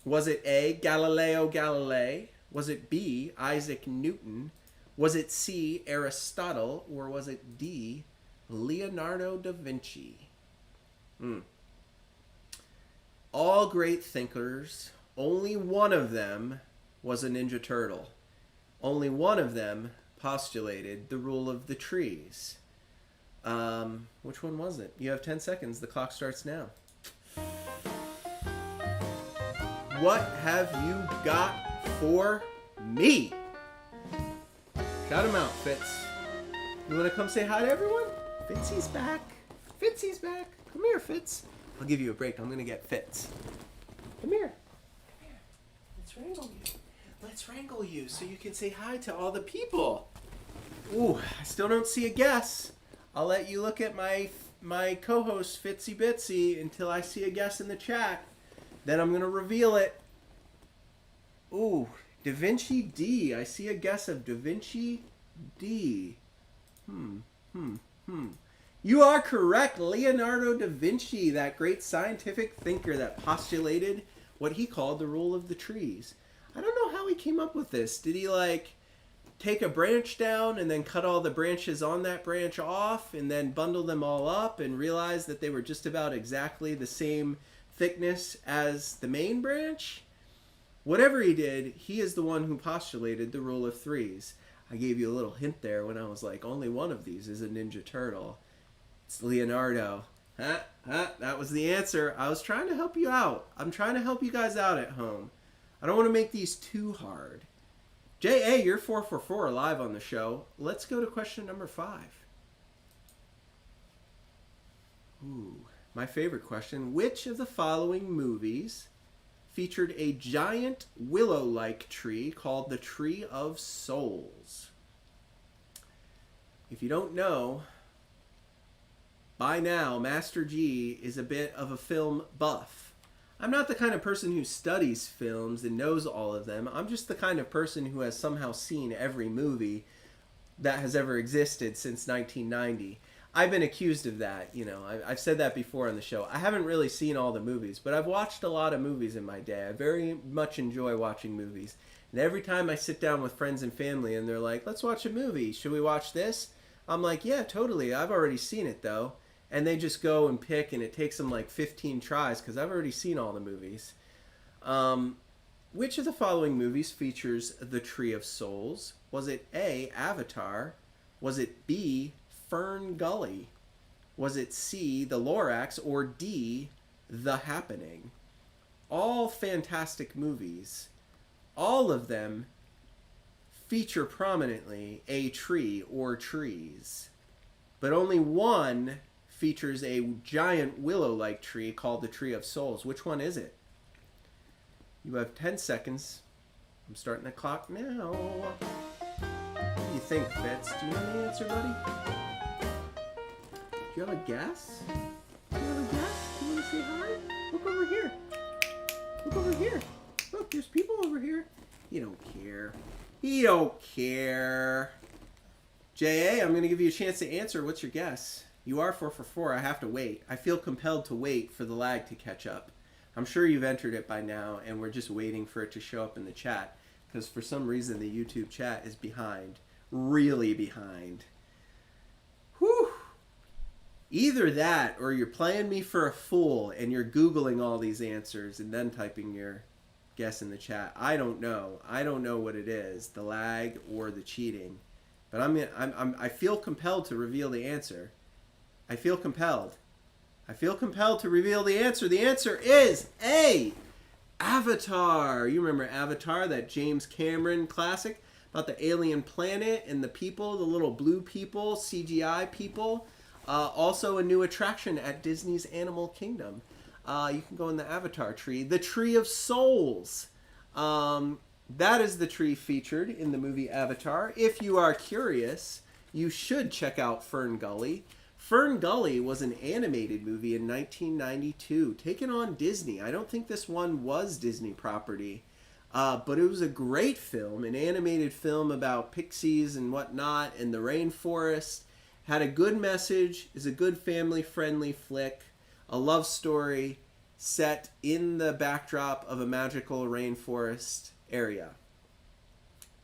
Was it A, Galileo Galilei? Was it B, Isaac Newton? Was it C, Aristotle? Or was it D, Leonardo da Vinci? All great thinkers, only one of them was a Ninja Turtle. Only one of them postulated the rule of the trees. Which one was it? You have 10 seconds. The clock starts now. What have you got for me. Shout him out, Fitz. You want to come say hi to everyone? Fitzy's back. Fitzy's back. Come here, Fitz. I'll give you a break. I'm going to get Fitz. Come here. Come here. Let's wrangle you. Let's wrangle you so you can say hi to all the people. Ooh, I still don't see a guess. I'll let you look at my co-host, Fitzy Bitsy, until I see a guess in the chat. Then I'm going to reveal it. Ooh, Da Vinci D. I see a guess of Da Vinci D. You are correct. Leonardo da Vinci, that great scientific thinker that postulated what he called the rule of the trees. I don't know how he came up with this. Did he take a branch down and then cut all the branches on that branch off and then bundle them all up and realize that they were just about exactly the same thickness as the main branch? Whatever he did, he is the one who postulated the rule of threes. I gave you a little hint there when I was like, only one of these is a Ninja Turtle. It's Leonardo. That was the answer. I was trying to help you out. I'm trying to help you guys out at home. I don't want to make these too hard. J.A., you're 4 for 4 live on the show. Let's go to question number 5. Ooh, my favorite question. Which of the following movies featured a giant willow-like tree called the Tree of Souls? If you don't know, by now, Master G is a bit of a film buff. I'm not the kind of person who studies films and knows all of them. I'm just the kind of person who has somehow seen every movie that has ever existed since 1990. I've been accused of that, I've said that before on the show. I haven't really seen all the movies, but I've watched a lot of movies in my day. I very much enjoy watching movies. And every time I sit down with friends and family and they're like, let's watch a movie. Should we watch this? I'm like, yeah, totally. I've already seen it, though. And they just go and pick, and it takes them like 15 tries because I've already seen all the movies. Which of the following movies features the Tree of Souls? Was it A, Avatar? Was it B, Fern Gully? Was it C, The Lorax? Or D, The Happening? All fantastic movies. All of them feature prominently a tree or trees. But only one features a giant willow-like tree called the Tree of Souls. Which one is it? You have 10 seconds. I'm starting the clock now. What do you think, Fitz? Do you know the answer, buddy? Do you have a guess? Do you have a guess? Do you want to say hi? Look over here. Look over here. Look, there's people over here. You don't care. You don't care. J.A., I'm going to give you a chance to answer. What's your guess? You are 4 for 4. I have to wait. I feel compelled to wait for the lag to catch up. I'm sure you've entered it by now, and we're just waiting for it to show up in the chat, because for some reason the YouTube chat is behind. Really behind. Whew. Either that, or you're playing me for a fool, and you're Googling all these answers, and then typing your guess in the chat. I don't know. I don't know what it is, the lag or the cheating. But I feel compelled to reveal the answer. I feel compelled. I feel compelled to reveal the answer. The answer is A, Avatar. You remember Avatar, that James Cameron classic about the alien planet and the people, the little blue people, CGI people. Also a new attraction at Disney's Animal Kingdom. You can go in the Avatar tree. The Tree of Souls. That is the tree featured in the movie Avatar. If you are curious, you should check out Fern Gully. Fern Gully was an animated movie in 1992, taken on Disney. I don't think this one was Disney property, but it was a great film, an animated film about pixies and whatnot in the rainforest. Had a good message, is a good family-friendly flick, a love story set in the backdrop of a magical rainforest area.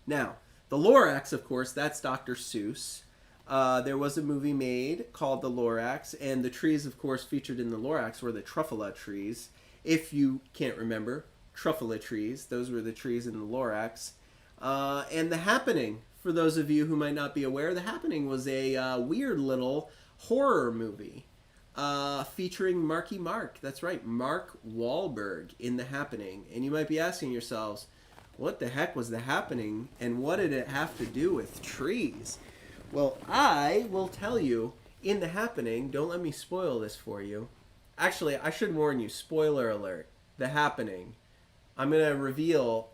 Now, the Lorax, of course, that's Dr. Seuss. There was a movie made called The Lorax, and the trees, of course, featured in The Lorax were the Truffula trees. If you can't remember, Truffula trees, those were the trees in The Lorax. And The Happening, for those of you who might not be aware, The Happening was a weird little horror movie featuring Marky Mark. That's right, Mark Wahlberg in The Happening. And you might be asking yourselves, what the heck was the happening, and what did it have to do with trees? Well, I will tell you, in the happening, don't let me spoil this for you. Actually, I should warn you, spoiler alert, the happening. I'm going to reveal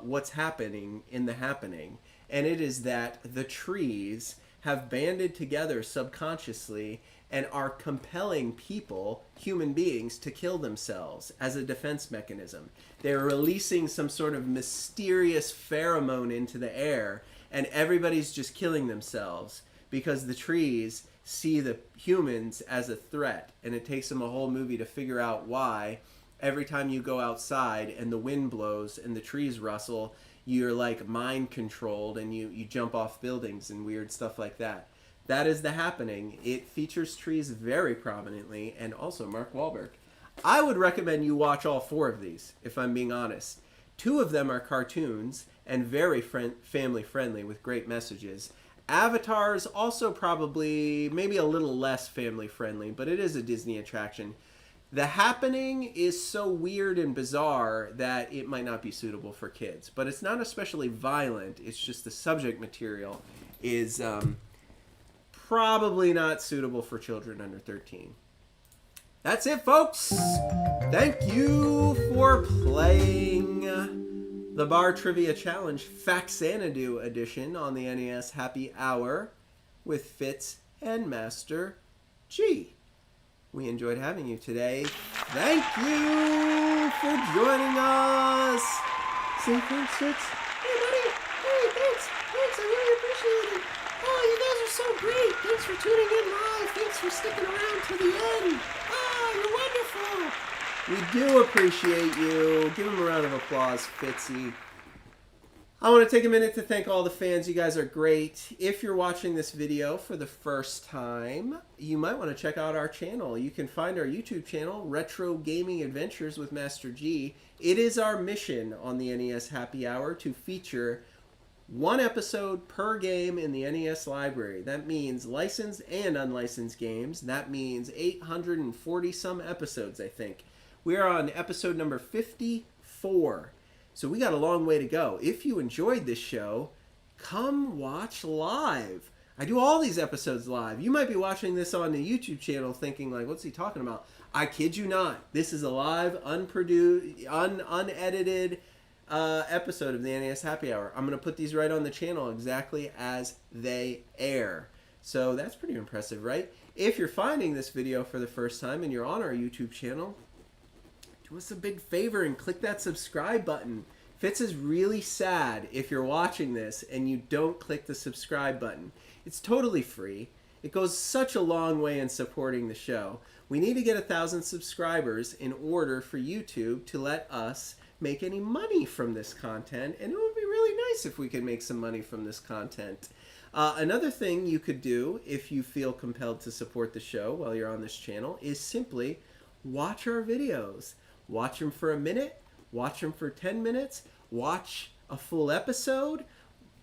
what's happening in the happening, and it is that the trees have banded together subconsciously and are compelling people, human beings, to kill themselves as a defense mechanism. They're releasing some sort of mysterious pheromone into the air, and everybody's just killing themselves because the trees see the humans as a threat, and it takes them a whole movie to figure out why. Every time you go outside and the wind blows and the trees rustle, you're like mind controlled and you jump off buildings and weird stuff like that. That is the happening. It features trees very prominently, and also Mark Wahlberg. I would recommend you watch all 4 of these, if I'm being honest. 2 of them are cartoons and very family friendly with great messages. Avatar's also probably maybe a little less family friendly, but it is a Disney attraction. The happening is so weird and bizarre that it might not be suitable for kids, but it's not especially violent. It's just the subject material is probably not suitable for children under 13. That's it, folks. Thank you for playing the Bar Trivia Challenge Faxanadu edition on the NES Happy Hour with Fitz and Master G. We enjoyed having you today. Thank you for joining us. Say thanks, Fitz. Hey, buddy. Hey, thanks. Thanks, I really appreciate it. Oh, you guys are so great. Thanks for tuning in live. Thanks for sticking around to the end. Oh, you're wonderful. We do appreciate you. Give him a round of applause, Fitzy. I want to take a minute to thank all the fans. You guys are great. If you're watching this video for the first time, you might want to check out our channel. You can find our YouTube channel, Retro Gaming Adventures with Master G. It is our mission on the NES Happy Hour to feature 1 episode per game in the NES library. That means licensed and unlicensed games. That means 840 some episodes, I think. We are on episode number 54. So we got a long way to go. If you enjoyed this show, come watch live. I do all these episodes live. You might be watching this on the YouTube channel thinking, like, what's he talking about? I kid you not. This is a live, unproduced, unedited episode of the NES Happy Hour. I'm going to put these right on the channel exactly as they air. So that's pretty impressive, right? If you're finding this video for the first time and you're on our YouTube channel, do us a big favor and click that subscribe button. Fitz is really sad if you're watching this and you don't click the subscribe button. It's totally free. It goes such a long way in supporting the show. We need to get 1,000 subscribers in order for YouTube to let us make any money from this content, and it would be really nice if we could make some money from this content. Another thing you could do if you feel compelled to support the show while you're on this channel is simply watch our videos. Watch them for a minute, watch them for 10 minutes, watch a full episode,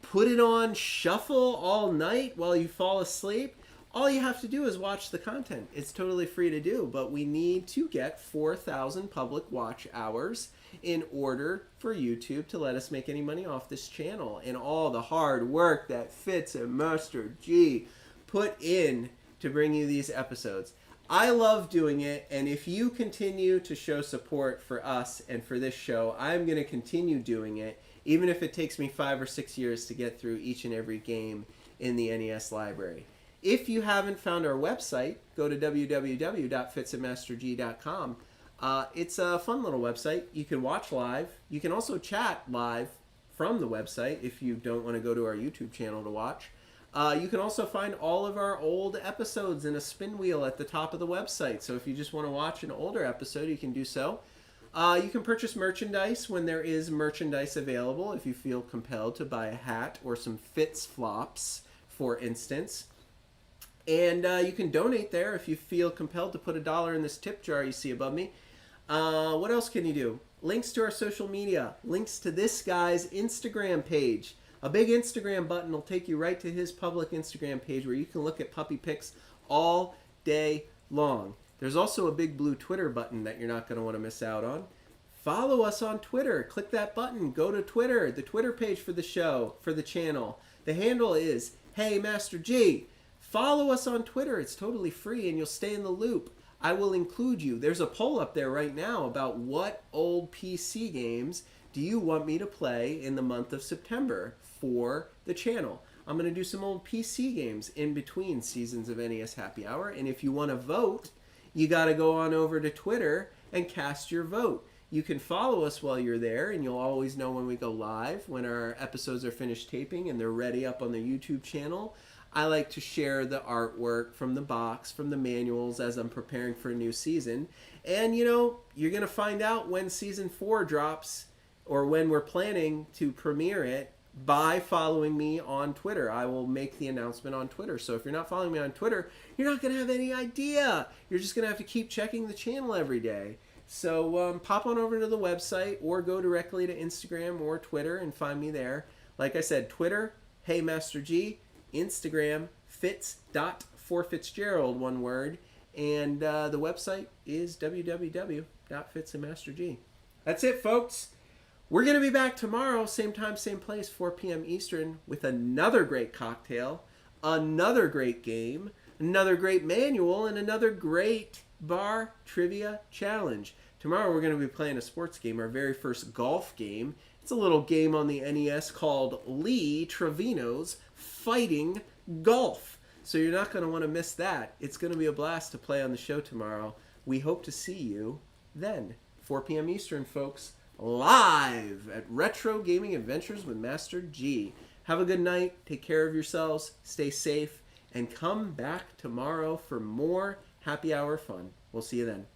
put it on shuffle all night while you fall asleep. All you have to do is watch the content. It's totally free to do, but we need to get 4,000 public watch hours in order for YouTube to let us make any money off this channel, and all the hard work that Fitz and Master G put in to bring you these episodes. I love doing it, and if you continue to show support for us and for this show, I'm going to continue doing it, even if it takes me 5 or 6 years to get through each and every game in the NES library. If you haven't found our website, go to www.fitsandmasterg.com. It's a fun little website. You can watch live. You can also chat live from the website if you don't want to go to our YouTube channel to watch. You can also find all of our old episodes in a spin wheel at the top of the website. So if you just want to watch an older episode, you can do so. You can purchase merchandise when there is merchandise available if you feel compelled to buy a hat or some Fitz flops, for instance. And you can donate there if you feel compelled to put $1 in this tip jar you see above me. What else can you do? Links to our social media. Links to this guy's Instagram page. A big Instagram button will take you right to his public Instagram page where you can look at puppy pics all day long. There's also a big blue Twitter button that you're not going to want to miss out on. follow us on Twitter. Click that button. Go to Twitter, the Twitter page for the show, for the channel. The handle is Hey Master G. Follow us on Twitter. It's totally free and you'll stay in the loop. I will include you. There's a poll up there right now about what old PC games do you want me to play in the month of September for the channel. I'm going to do some old PC games in between seasons of NES Happy Hour. And if you want to vote, you got to go on over to Twitter and cast your vote. You can follow us while you're there, and you'll always know when we go live, when our episodes are finished taping and they're ready up on the YouTube channel. I like to share the artwork from the box, from the manuals as I'm preparing for a new season. And, you know, you're going to find out when Season 4 drops or when we're planning to premiere it by following me on Twitter. I will make the announcement on Twitter. So if you're not following me on Twitter, you're not going to have any idea. You're just going to have to keep checking the channel every day. So pop on over to the website or go directly to Instagram or Twitter and find me there. Like I said, Twitter, Hey Master G. Instagram, fitz.forfitzgerald, one word. And the website is www.fitzandmasterg. That's it, folks. We're going to be back tomorrow, same time, same place, 4 p.m. Eastern, with another great cocktail, another great game, another great manual, and another great bar trivia challenge. Tomorrow we're going to be playing a sports game, our very first golf game. It's a little game on the NES called Lee Trevino's Fighting Golf. So you're not going to want to miss that. It's going to be a blast to play on the show tomorrow. We hope to see you then. 4 p.m. Eastern, folks. Live at Retro Gaming Adventures with Master G. Have a good night. Take care of yourselves. Stay safe. And come back tomorrow for more happy hour fun. We'll see you then.